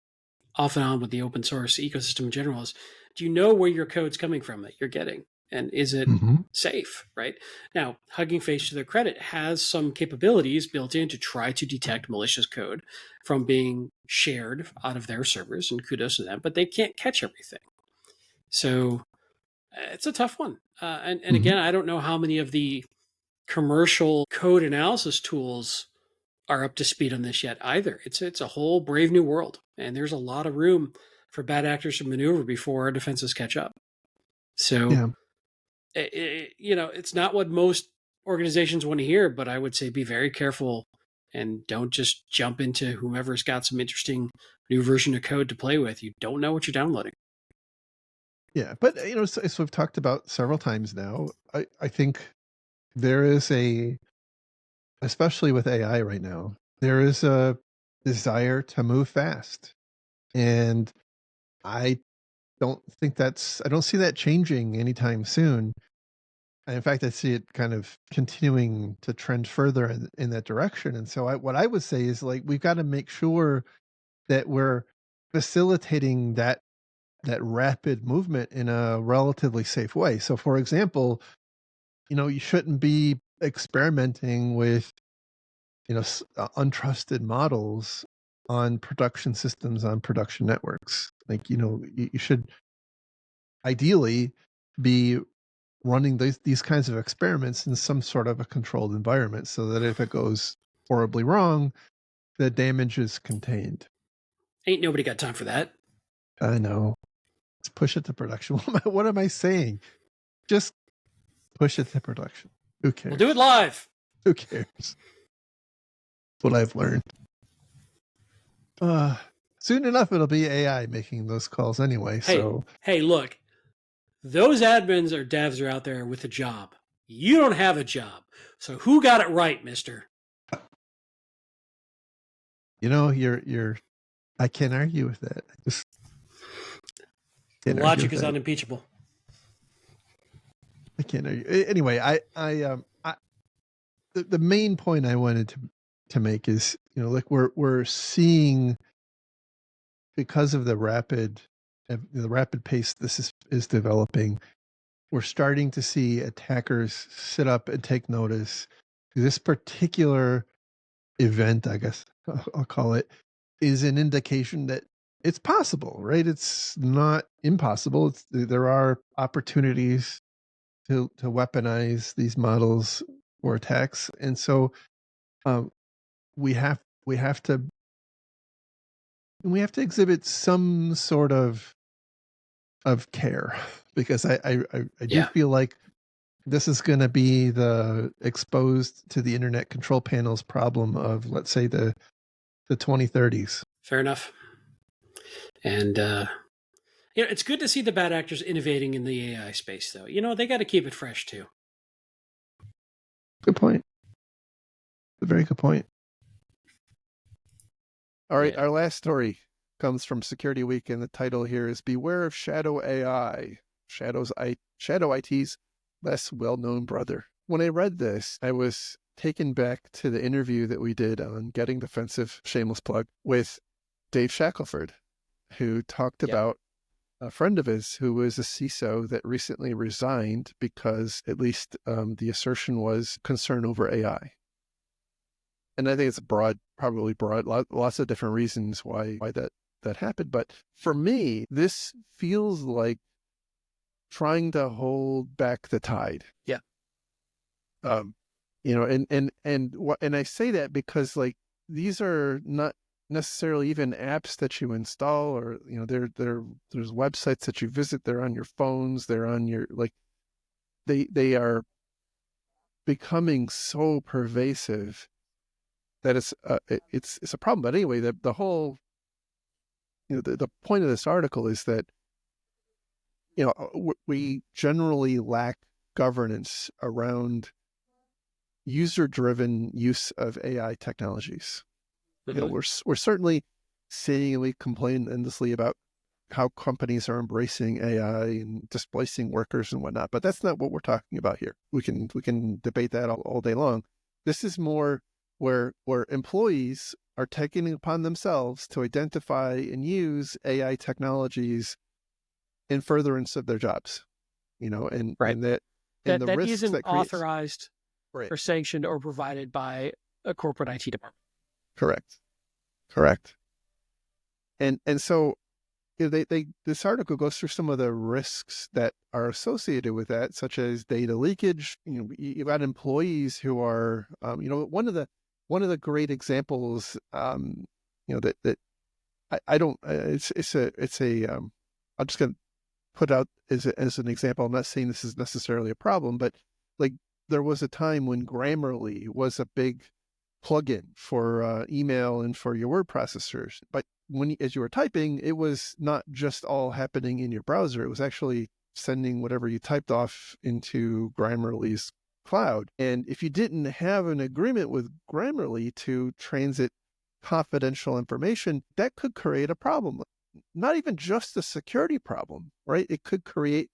B: off and on with the open source ecosystem in general is, do you know where your code's coming from that you're getting? And is it
A: Mm-hmm.
B: safe, right? Now, Hugging Face, to their credit, has some capabilities built in to try to detect malicious code from being shared out of their servers, and kudos to them, but they can't catch everything. So it's a tough one. And
A: Mm-hmm.
B: again, I don't know how many of the commercial code analysis tools are up to speed on this yet either. It's a whole brave new world, and there's a lot of room for bad actors to maneuver before our defenses catch up. So,
A: Yeah.
B: it's not what most organizations want to hear, but I would say be very careful and don't just jump into whomever's got some interesting new version of code to play with. You don't know what you're downloading.
A: Yeah. But, as we've talked about several times now, I think there is especially with AI right now, there is a desire to move fast. And I I don't see that changing anytime soon. And in fact, I see it kind of continuing to trend further in that direction. And so what I would say is, like, we've got to make sure that we're facilitating that rapid movement in a relatively safe way. So for example, you shouldn't be experimenting with, untrusted models on production systems, on production networks. Like, you should ideally be running these kinds of experiments in some sort of a controlled environment, so that if it goes horribly wrong, the damage is contained.
B: Ain't nobody got time for that.
A: I know. Let's push it to production. What am I saying? Just push it to production. Who
B: We'll do it
A: cares?
B: live.
A: Who cares? What I've learned. Uh, Soon enough, it'll be AI making those calls anyway.
B: Hey,
A: So,
B: hey, look, those admins or devs are out there with a job. You don't have a job. So who got it right, mister?
A: you're. I can't argue with that. I just
B: The
A: can't argue with
B: logic is
A: that.
B: unimpeachable.
A: I can't argue. Anyway, the main point I wanted to make is, like, we're seeing, because of the rapid pace this is developing, we're starting to see attackers sit up and take notice. This particular event, I guess I'll call it, is an indication that it's possible, right? It's not impossible. There are opportunities to weaponize these models for attacks, and so um, we have we have to we have to exhibit some sort of care, because I do
B: Yeah,
A: feel like this is going to be the exposed to the internet control panels problem of, let's say, the 2030s.
B: fair enough. And it's good to see the bad actors innovating in the AI space, though. They got to keep it fresh too.
A: Good point. A very good point. All right,
B: Yeah.
A: our last story comes from Security Week, and the title here is "Beware of Shadow AI, Shadow IT's less well-known brother." When I read this, I was taken back to the interview that we did on Getting Defensive, shameless plug, with Dave Shackelford, who talked
B: Yep.
A: about a friend of his who was a CISO that recently resigned because, at least the assertion was, concern over AI. And I think it's probably broad, lots of different reasons why that happened. But for me, this feels like trying to hold back the tide.
B: Yeah.
A: Um, and I say that because, like, these are not necessarily even apps that you install, or there's websites that you visit. They're on your phones. They're on your, like, they are becoming so pervasive that it's a problem. But anyway, the whole, the point of this article is that, we generally lack governance around user-driven use of AI technologies. we're certainly seeing, and we complain endlessly about how companies are embracing AI and displacing workers and whatnot, but that's not what we're talking about here. We can debate that all day long. This is more where employees are taking it upon themselves to identify and use AI technologies in furtherance of their jobs, and
B: Right.
A: and the
B: That
A: risks
B: isn't
A: that creates.
B: authorized
A: Right.
B: or sanctioned or provided by a corporate IT department.
A: Correct. And so this article goes through some of the risks that are associated with that, such as data leakage. You've got employees who are, one of the great examples, that I don't. I'm just going to put out as an example. I'm not saying this is necessarily a problem, but like there was a time when Grammarly was a big plugin for email and for your word processors. But as you were typing, it was not just all happening in your browser. It was actually sending whatever you typed off into Grammarly's cloud. And if you didn't have an agreement with Grammarly to transit confidential information, that could create a problem. Not even just a security problem, right? It could create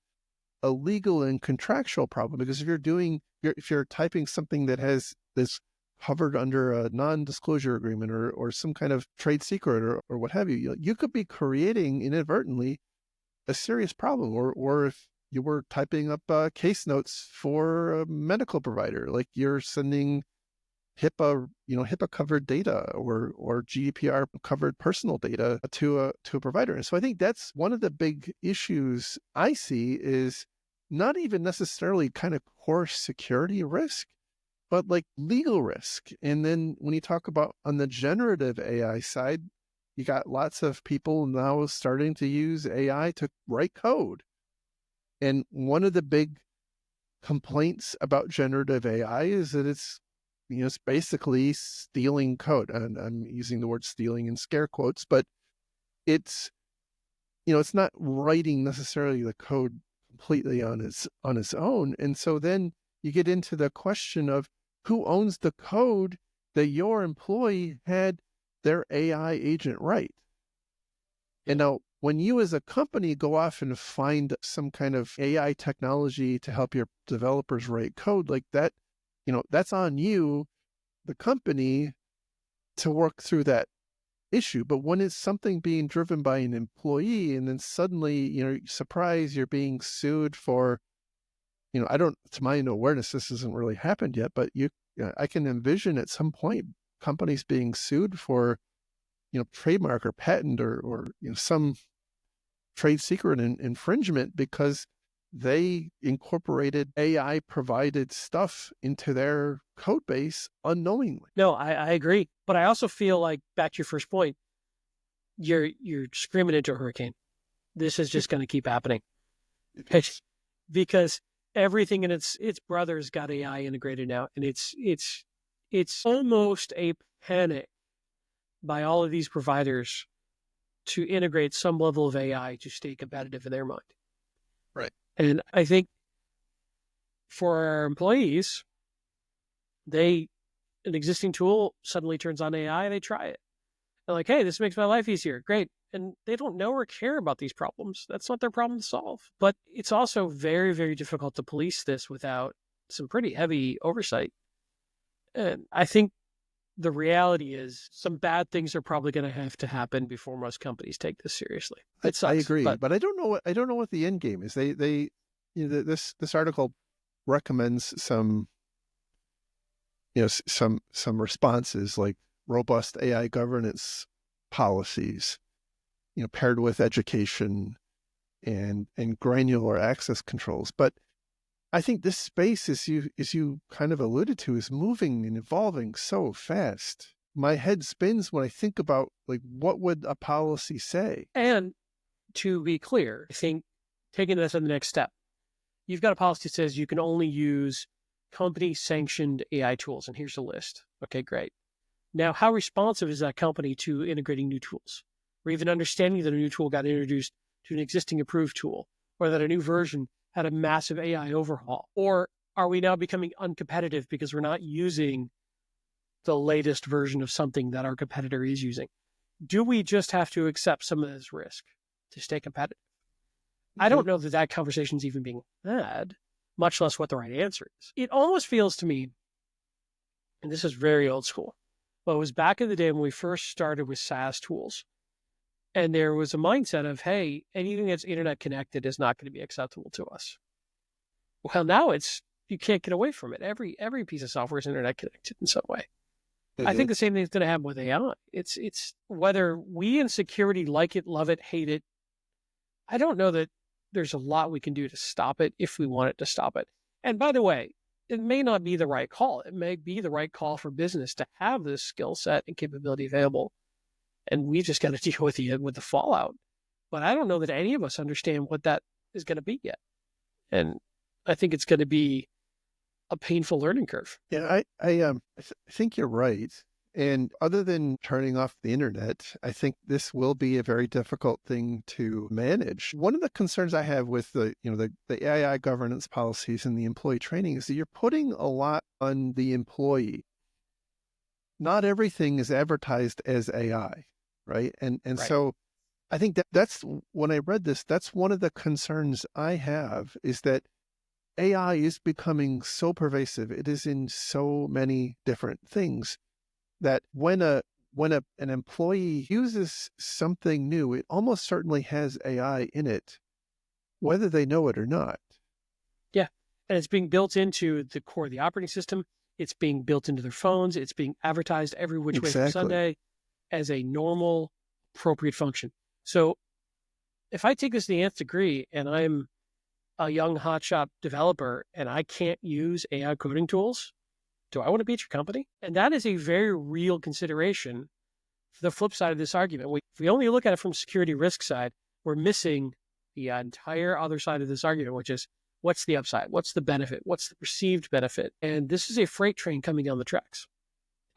A: a legal and contractual problem, because if you're typing something that has this covered under a non-disclosure agreement or some kind of trade secret or what have you, you could be creating inadvertently a serious problem. Or if you were typing up case notes for a medical provider, like you're sending HIPAA covered data or GDPR covered personal data to a provider. And so I think that's one of the big issues I see, is not even necessarily kind of core security risk, but like legal risk. And then when you talk about on the generative AI side, you got lots of people now starting to use AI to write code. And one of the big complaints about generative AI is that it's basically stealing code. And I'm using the word stealing in scare quotes, but it's not writing necessarily the code completely on its own. And so then you get into the question of who owns the code that your employee had their AI agent write. And now when you as a company go off and find some kind of AI technology to help your developers write code like that, that's on you, the company, to work through that issue. But when it's something being driven by an employee, and then suddenly, surprise, you're being sued for, to my awareness, this hasn't really happened yet, but I can envision at some point companies being sued for, trademark or patent or some trade secret infringement because they incorporated AI provided stuff into their code base unknowingly.
B: No, I agree. But I also feel like, back to your first point, you're screaming into a hurricane. This is just going to keep happening. Because everything and its brothers got AI integrated now. And it's almost a panic by all of these providers to integrate some level of AI to stay competitive in their mind.
A: Right.
B: And I think for our employees, an existing tool suddenly turns on AI, they try it. They're like, hey, this makes my life easier. Great. And they don't know or care about these problems. That's not their problem to solve. But it's also very, very difficult to police this without some pretty heavy oversight. And I think the reality is some bad things are probably going to have to happen before most companies take this seriously. It sucks,
A: I agree, but I don't know what the end game is. This article recommends some responses, like robust AI governance policies, paired with education and granular access controls. But I think this space, as you kind of alluded to, is moving and evolving so fast. My head spins when I think about, like, what would a policy say?
B: And to be clear, I think taking this to the next step, you've got a policy that says you can only use company-sanctioned AI tools, and here's the list. Okay, great. Now, how responsive is that company to integrating new tools, or even understanding that a new tool got introduced to an existing approved tool, or that a new version had a massive AI overhaul? Or are we now becoming uncompetitive because we're not using the latest version of something that our competitor is using. Do we just have to accept some of this risk to stay competitive? I don't know that that conversation is even being had, much less what the right answer is. It almost feels to me, and this is very old school, but it was back in the day when we first started with SaaS tools. And there was a mindset of, hey, anything that's internet connected is not going to be acceptable to us. Well, now you can't get away from it. Every piece of software is internet connected in some way. I think the same thing is going to happen with AI. It's whether we in security like it, love it, hate it. I don't know that there's a lot we can do to stop it if we want it to stop it. And by the way, it may not be the right call. It may be the right call for business to have this skill set and capability available. And we just got to deal with the fallout. But I don't know that any of us understand what that is going to be yet. And I think it's going to be a painful learning curve.
A: Yeah, I think you're right. And other than turning off the internet, I think this will be a very difficult thing to manage. One of the concerns I have with the AI governance policies and the employee training is that you're putting a lot on the employee. Not everything is advertised as AI, right? And
B: Right.
A: So I think that's when I read this, that's one of the concerns I have, is that AI is becoming so pervasive. It is in so many different things that when an employee uses something new, it almost certainly has AI in it, whether they know it or not.
B: Yeah. And it's being built into the core of the operating system. It's being built into their phones. It's being advertised every which way from Sunday as a normal, appropriate function. So if I take this to the nth degree and I'm a young hotshot developer and I can't use AI coding tools, do I want to be at your company? And that is a very real consideration for the flip side of this argument. If we only look at it from security risk side, we're missing the entire other side of this argument, which is what's the upside? What's the benefit? What's the perceived benefit? And this is a freight train coming down the tracks.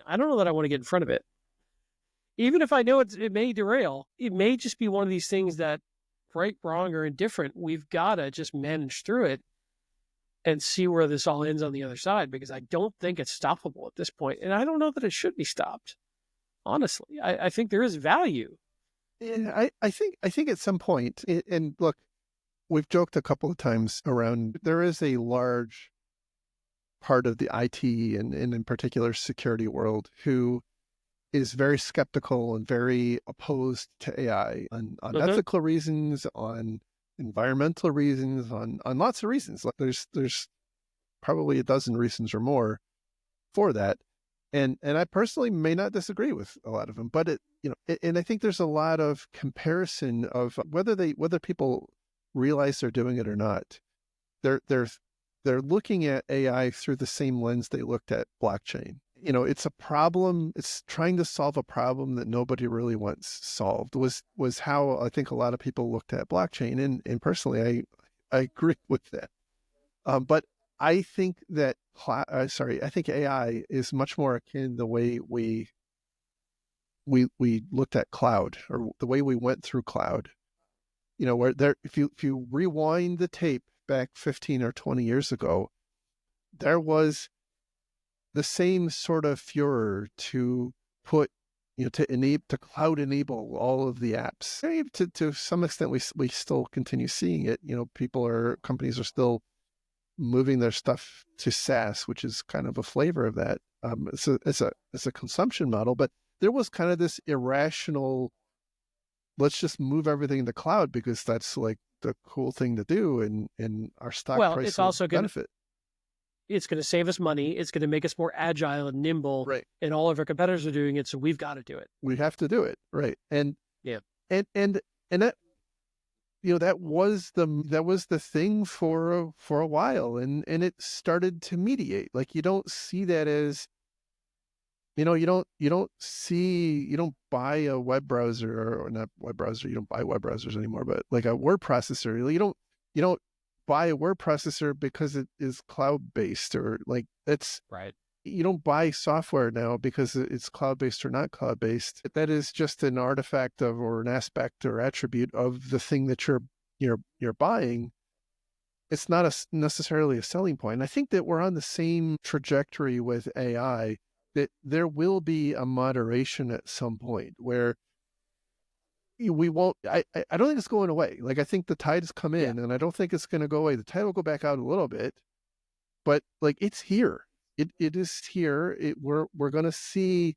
B: I don't know that I want to get in front of it. Even if I know it may derail, it may just be one of these things that, right, wrong, or indifferent, we've got to just manage through it and see where this all ends on the other side, because I don't think it's stoppable at this point. And I don't know that it should be stopped. Honestly, I think there is value.
A: Yeah, I think at some point, and look, we've joked a couple of times around, there is a large part of the IT and in particular security world who is very skeptical and very opposed to AI on ethical reasons, on environmental reasons, on lots of reasons. Like there's probably a dozen reasons or more for that. And I personally may not disagree with a lot of them, but and I think there's a lot of comparison of whether people realize they're doing it or not. They're looking at AI through the same lens they looked at blockchain. It's a problem. It's trying to solve a problem that nobody really wants solved, was how I think a lot of people looked at blockchain. And personally, I agree with that. But I think that, I think AI is much more akin the way we looked at cloud, or the way we went through cloud. Where if you rewind the tape back 15 or 20 years ago, there was the same sort of furor to put, to cloud enable all of the apps. To some extent, we still continue seeing it. Companies are still moving their stuff to SaaS, which is kind of a flavor of that. It's a consumption model, but there was kind of this irrational, let's just move everything to cloud because that's like the cool thing to do, and our stock price
B: it's also
A: benefit.
B: It's going to save us money. It's going to make us more agile and nimble.
A: Right.
B: And all of our competitors are doing it, so we've got to do it.
A: We have to do it. Right. And
B: yeah.
A: And that, that was the thing for a while, and it started to mediate. Like, you don't see that as, you don't buy a web browser, or not web browser. You don't buy web browsers anymore, but like a word processor, you don't buy a word processor because it is cloud-based, or like it's
B: right.
A: You don't buy software now because it's cloud-based or not cloud-based. That is just an artifact of, or an aspect or attribute of the thing that you're buying. It's not necessarily a selling point. And I think that we're on the same trajectory with AI, that there will be a moderation at some point where we won't, I don't think it's going away. Like, I think the tide has come in and I don't think it's going to go away. The tide will go back out a little bit, but like, it's here. It is here. We're going to see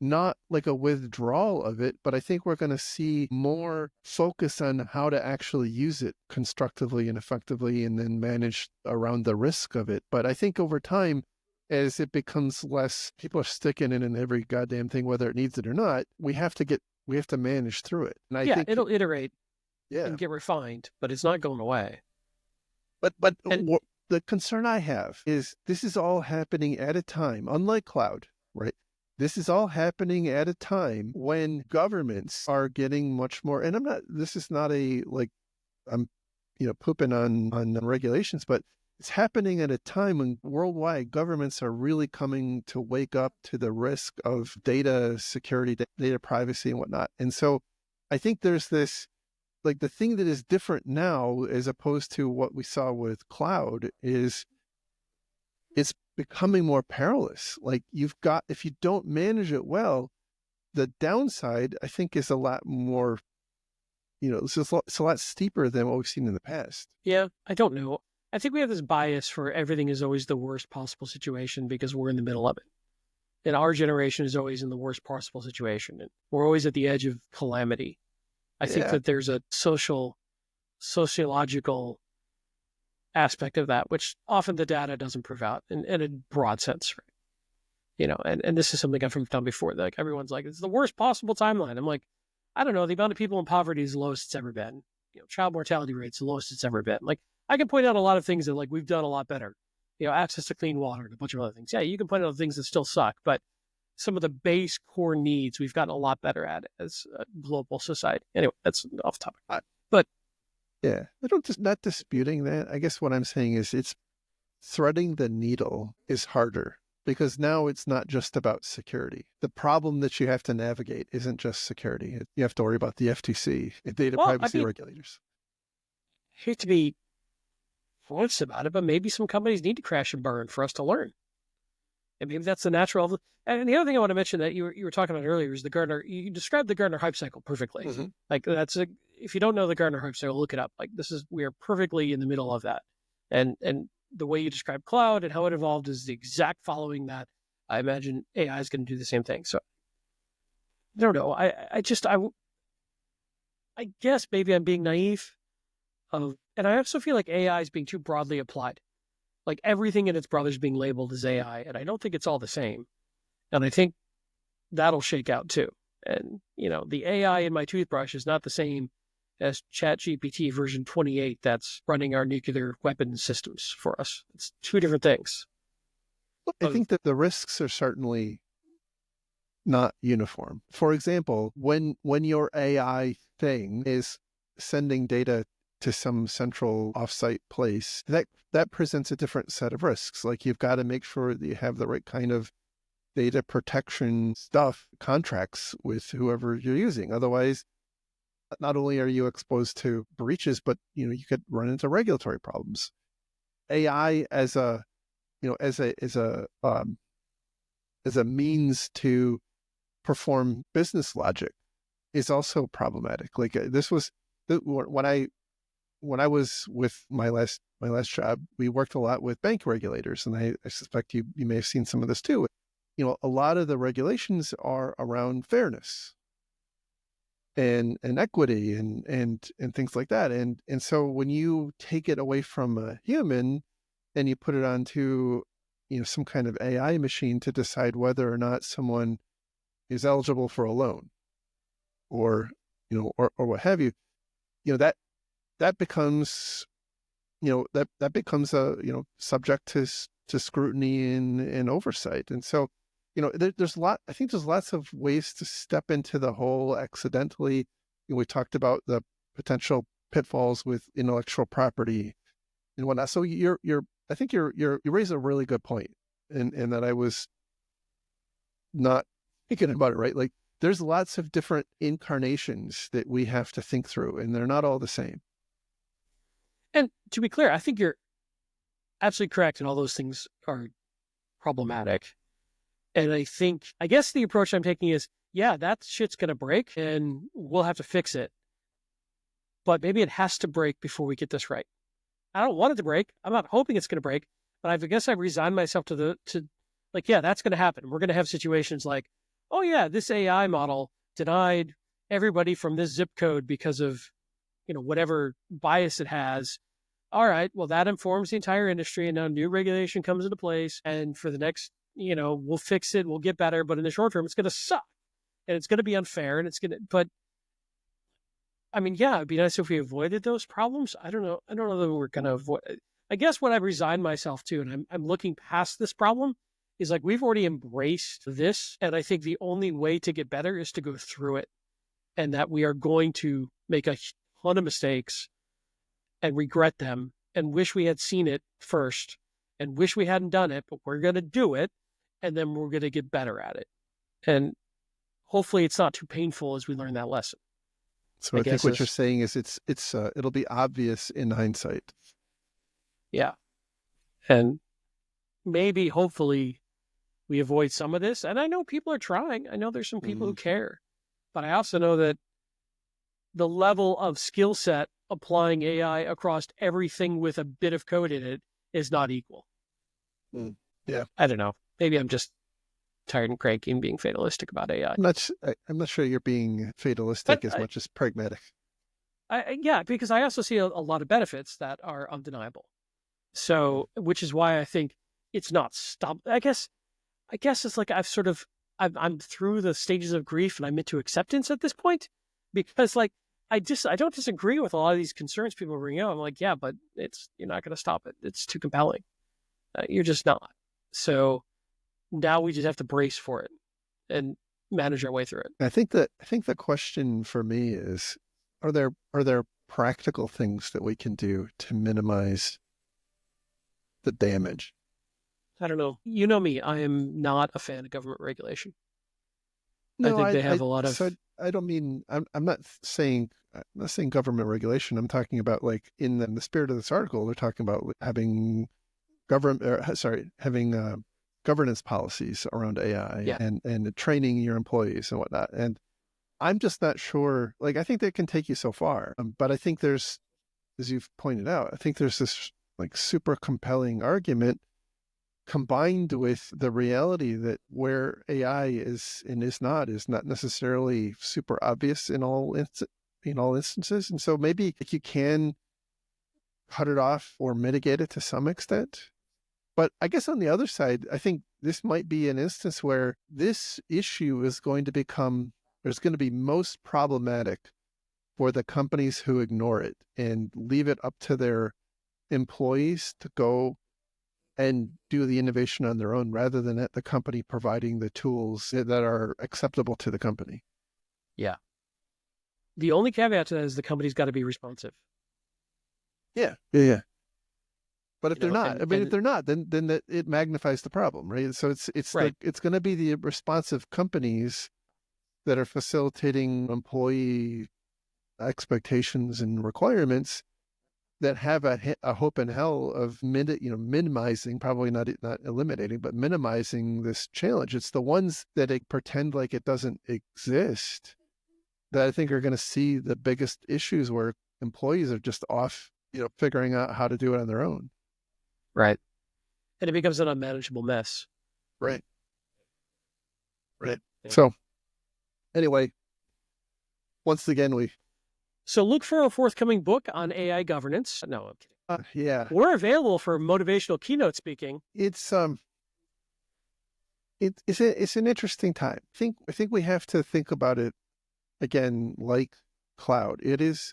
A: not like a withdrawal of it, but I think we're going to see more focus on how to actually use it constructively and effectively and then manage around the risk of it. But I think over time, as it becomes less, people are sticking it in every goddamn thing, whether it needs it or not, we have to manage through it. And I think
B: it'll iterate and get refined, but it's not going away.
A: But the concern I have is this is all happening at a time, unlike cloud, right? This is all happening at a time when governments are getting much more, and this is not I'm, pooping on regulations, but it's happening at a time when worldwide governments are really coming to wake up to the risk of data security, data privacy and whatnot. And so I think there's this, like, the thing that is different now as opposed to what we saw with cloud is it's becoming more perilous. Like, if you don't manage it well, the downside, I think, is a lot more, it's a lot steeper than what we've seen in the past.
B: Yeah, I don't know. I think we have this bias for everything is always the worst possible situation because we're in the middle of it. And our generation is always in the worst possible situation. And we're always at the edge of calamity. I think that there's a sociological aspect of that, which often the data doesn't prove out in a broad sense, right? And this is something I've done before. Like, everyone's like, it's the worst possible timeline. I'm like, I don't know. The amount of people in poverty is the lowest it's ever been. Child mortality rate's the lowest it's ever been. Like, I can point out a lot of things that, like, we've done a lot better. Access to clean water and a bunch of other things. Yeah, you can point out things that still suck, but some of the base core needs we've gotten a lot better at as a global society. Anyway, that's off topic. But
A: yeah, not disputing that. I guess what I'm saying is it's threading the needle is harder because now it's not just about security. The problem that you have to navigate isn't just security. You have to worry about the FTC, data privacy regulators.
B: I hate to be honest about it, but maybe some companies need to crash and burn for us to learn. And maybe that's the natural. And the other thing I want to mention that you were talking about earlier is the Gartner. You described the Gartner hype cycle perfectly. Mm-hmm. Like, if you don't know the Gartner hype cycle, look it up. Like, we are perfectly in the middle of that. And the way you describe cloud and how it evolved is the exact following that. I imagine AI is going to do the same thing. So I don't know. I guess maybe I'm being naive. And I also feel like AI is being too broadly applied. Like, everything in its brother's being labeled as AI, and I don't think it's all the same. And I think that'll shake out too. And, the AI in my toothbrush is not the same as ChatGPT version 28 that's running our nuclear weapon systems for us. It's two different things.
A: I think that the risks are certainly not uniform. For example, when your AI thing is sending data to some central offsite place, that presents a different set of risks. Like, you've got to make sure that you have the right kind of data protection stuff, contracts with whoever you're using. Otherwise, not only are you exposed to breaches, but you could run into regulatory problems. AI as a means to perform business logic is also problematic. Like, this was when I was with my last job, we worked a lot with bank regulators, and I suspect you may have seen some of this too. A lot of the regulations are around fairness and equity and things like that. And so when you take it away from a human and you put it onto some kind of AI machine to decide whether or not someone is eligible for a loan or what have you, that becomes that becomes a subject to scrutiny and oversight. And so there's lots of ways to step into the hole accidentally. We talked about the potential pitfalls with intellectual property and whatnot. So I think you raise a really good point, and that I was not thinking about it, right? Like, there's lots of different incarnations that we have to think through, and they're not all the same.
B: And to be clear, I think you're absolutely correct, and all those things are problematic. And I guess the approach I'm taking is, yeah, that shit's going to break and we'll have to fix it. But maybe it has to break before we get this right. I don't want it to break. I'm not hoping it's going to break, but I guess I've resigned myself to like, yeah, that's going to happen. We're going to have situations like, oh yeah, this AI model denied everybody from this zip code because of, whatever bias it has. All right, well, that informs the entire industry, and now new regulation comes into place. And for the next, we'll fix it, we'll get better. But in the short term, it's going to suck and it's going to be unfair. And but I mean, yeah, it'd be nice if we avoided those problems. I don't know. I don't know that we're going to avoid. I guess what I've resigned myself to, and I'm looking past this problem, is like we've already embraced this. And I think the only way to get better is to go through it, and that we are going to make a ton of mistakes and regret them and wish we had seen it first and wish we hadn't done it, but we're going to do it. And then we're going to get better at it. And hopefully it's not too painful as we learn that lesson.
A: So I think what you're saying is it'll be obvious in hindsight.
B: Yeah. And maybe, hopefully, we avoid some of this. And I know people are trying. I know there's some people who care. But I also know that the level of skill set applying AI across everything with a bit of code in it is not equal.
A: Yeah.
B: I don't know. Maybe I'm just tired and cranky and being fatalistic about AI.
A: I'm not sure you're being fatalistic as much as pragmatic.
B: Yeah, because I also see a lot of benefits that are undeniable. So, which is why I think it's not stopped. I guess it's like I'm through the stages of grief and I'm into acceptance at this point, because like I don't disagree with a lot of these concerns people bring up. I'm like, yeah, but you're not going to stop it. It's too compelling. You're just not. So now we just have to brace for it and manage our way through it.
A: I think the question for me is, are there practical things that we can do to minimize the damage?
B: I don't know. You know me. I am not a fan of government regulation.
A: No,
B: I think they have a lot of.
A: So I don't mean. I'm not saying government regulation. I'm talking about, like, in the spirit of this article, they're talking about having governance policies around AI and training your employees and whatnot. And I'm just not sure. Like, I think that can take you so far, but I think there's, as you've pointed out, I think there's this like super compelling argument combined with the reality that where AI is and is not necessarily super obvious in all instances. And so maybe you can cut it off or mitigate it to some extent. But I guess on the other side, I think this might be an instance where this issue is going to be most problematic for the companies who ignore it and leave it up to their employees to go and do the innovation on their own, rather than at the company providing the tools that are acceptable to the company.
B: Yeah. The only caveat to that is the company's got to be responsive.
A: Yeah. But if they're not, then it magnifies the problem, right? So it's right. It's going to be the responsive companies that are facilitating employee expectations and requirements that have a hope in hell of minimizing, probably not eliminating, but minimizing this challenge. It's the ones that pretend like it doesn't exist that I think are going to see the biggest issues, where employees are just off, figuring out how to do it on their own.
B: Right. And it becomes an unmanageable mess.
A: Right. Yeah. So anyway, once again,
B: So look for a forthcoming book on AI governance. No, I'm kidding.
A: Yeah.
B: We're available for motivational keynote speaking.
A: It's an interesting time. I think we have to think about it again like cloud.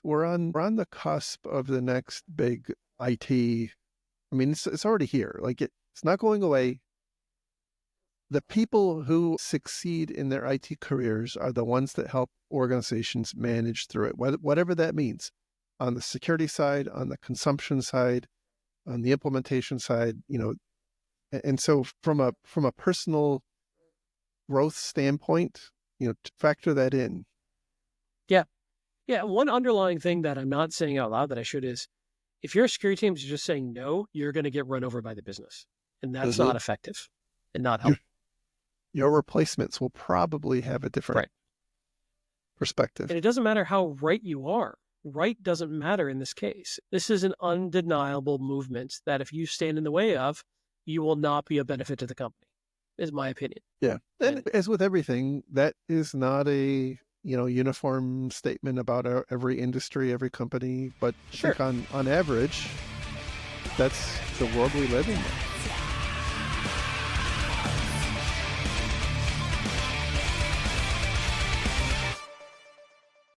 A: We're on the cusp of the next big IT. I mean, it's already here. Like it's not going away. The people who succeed in their IT careers are the ones that help organizations manage through it, whatever that means, on the security side, on the consumption side, on the implementation side, And so from a personal growth standpoint, factor that in.
B: Yeah. Yeah. One underlying thing that I'm not saying out loud that I should is, if your security team is just saying no, you're going to get run over by the business. And that's not effective and not helpful.
A: your replacements will probably have a different perspective.
B: And it doesn't matter how right you are. Right doesn't matter in this case. This is an undeniable movement that if you stand in the way of, you will not be a benefit to the company, is my opinion.
A: Yeah. And as with everything, that is not a uniform statement about every industry, every company, but I think on average, that's the world we live in now.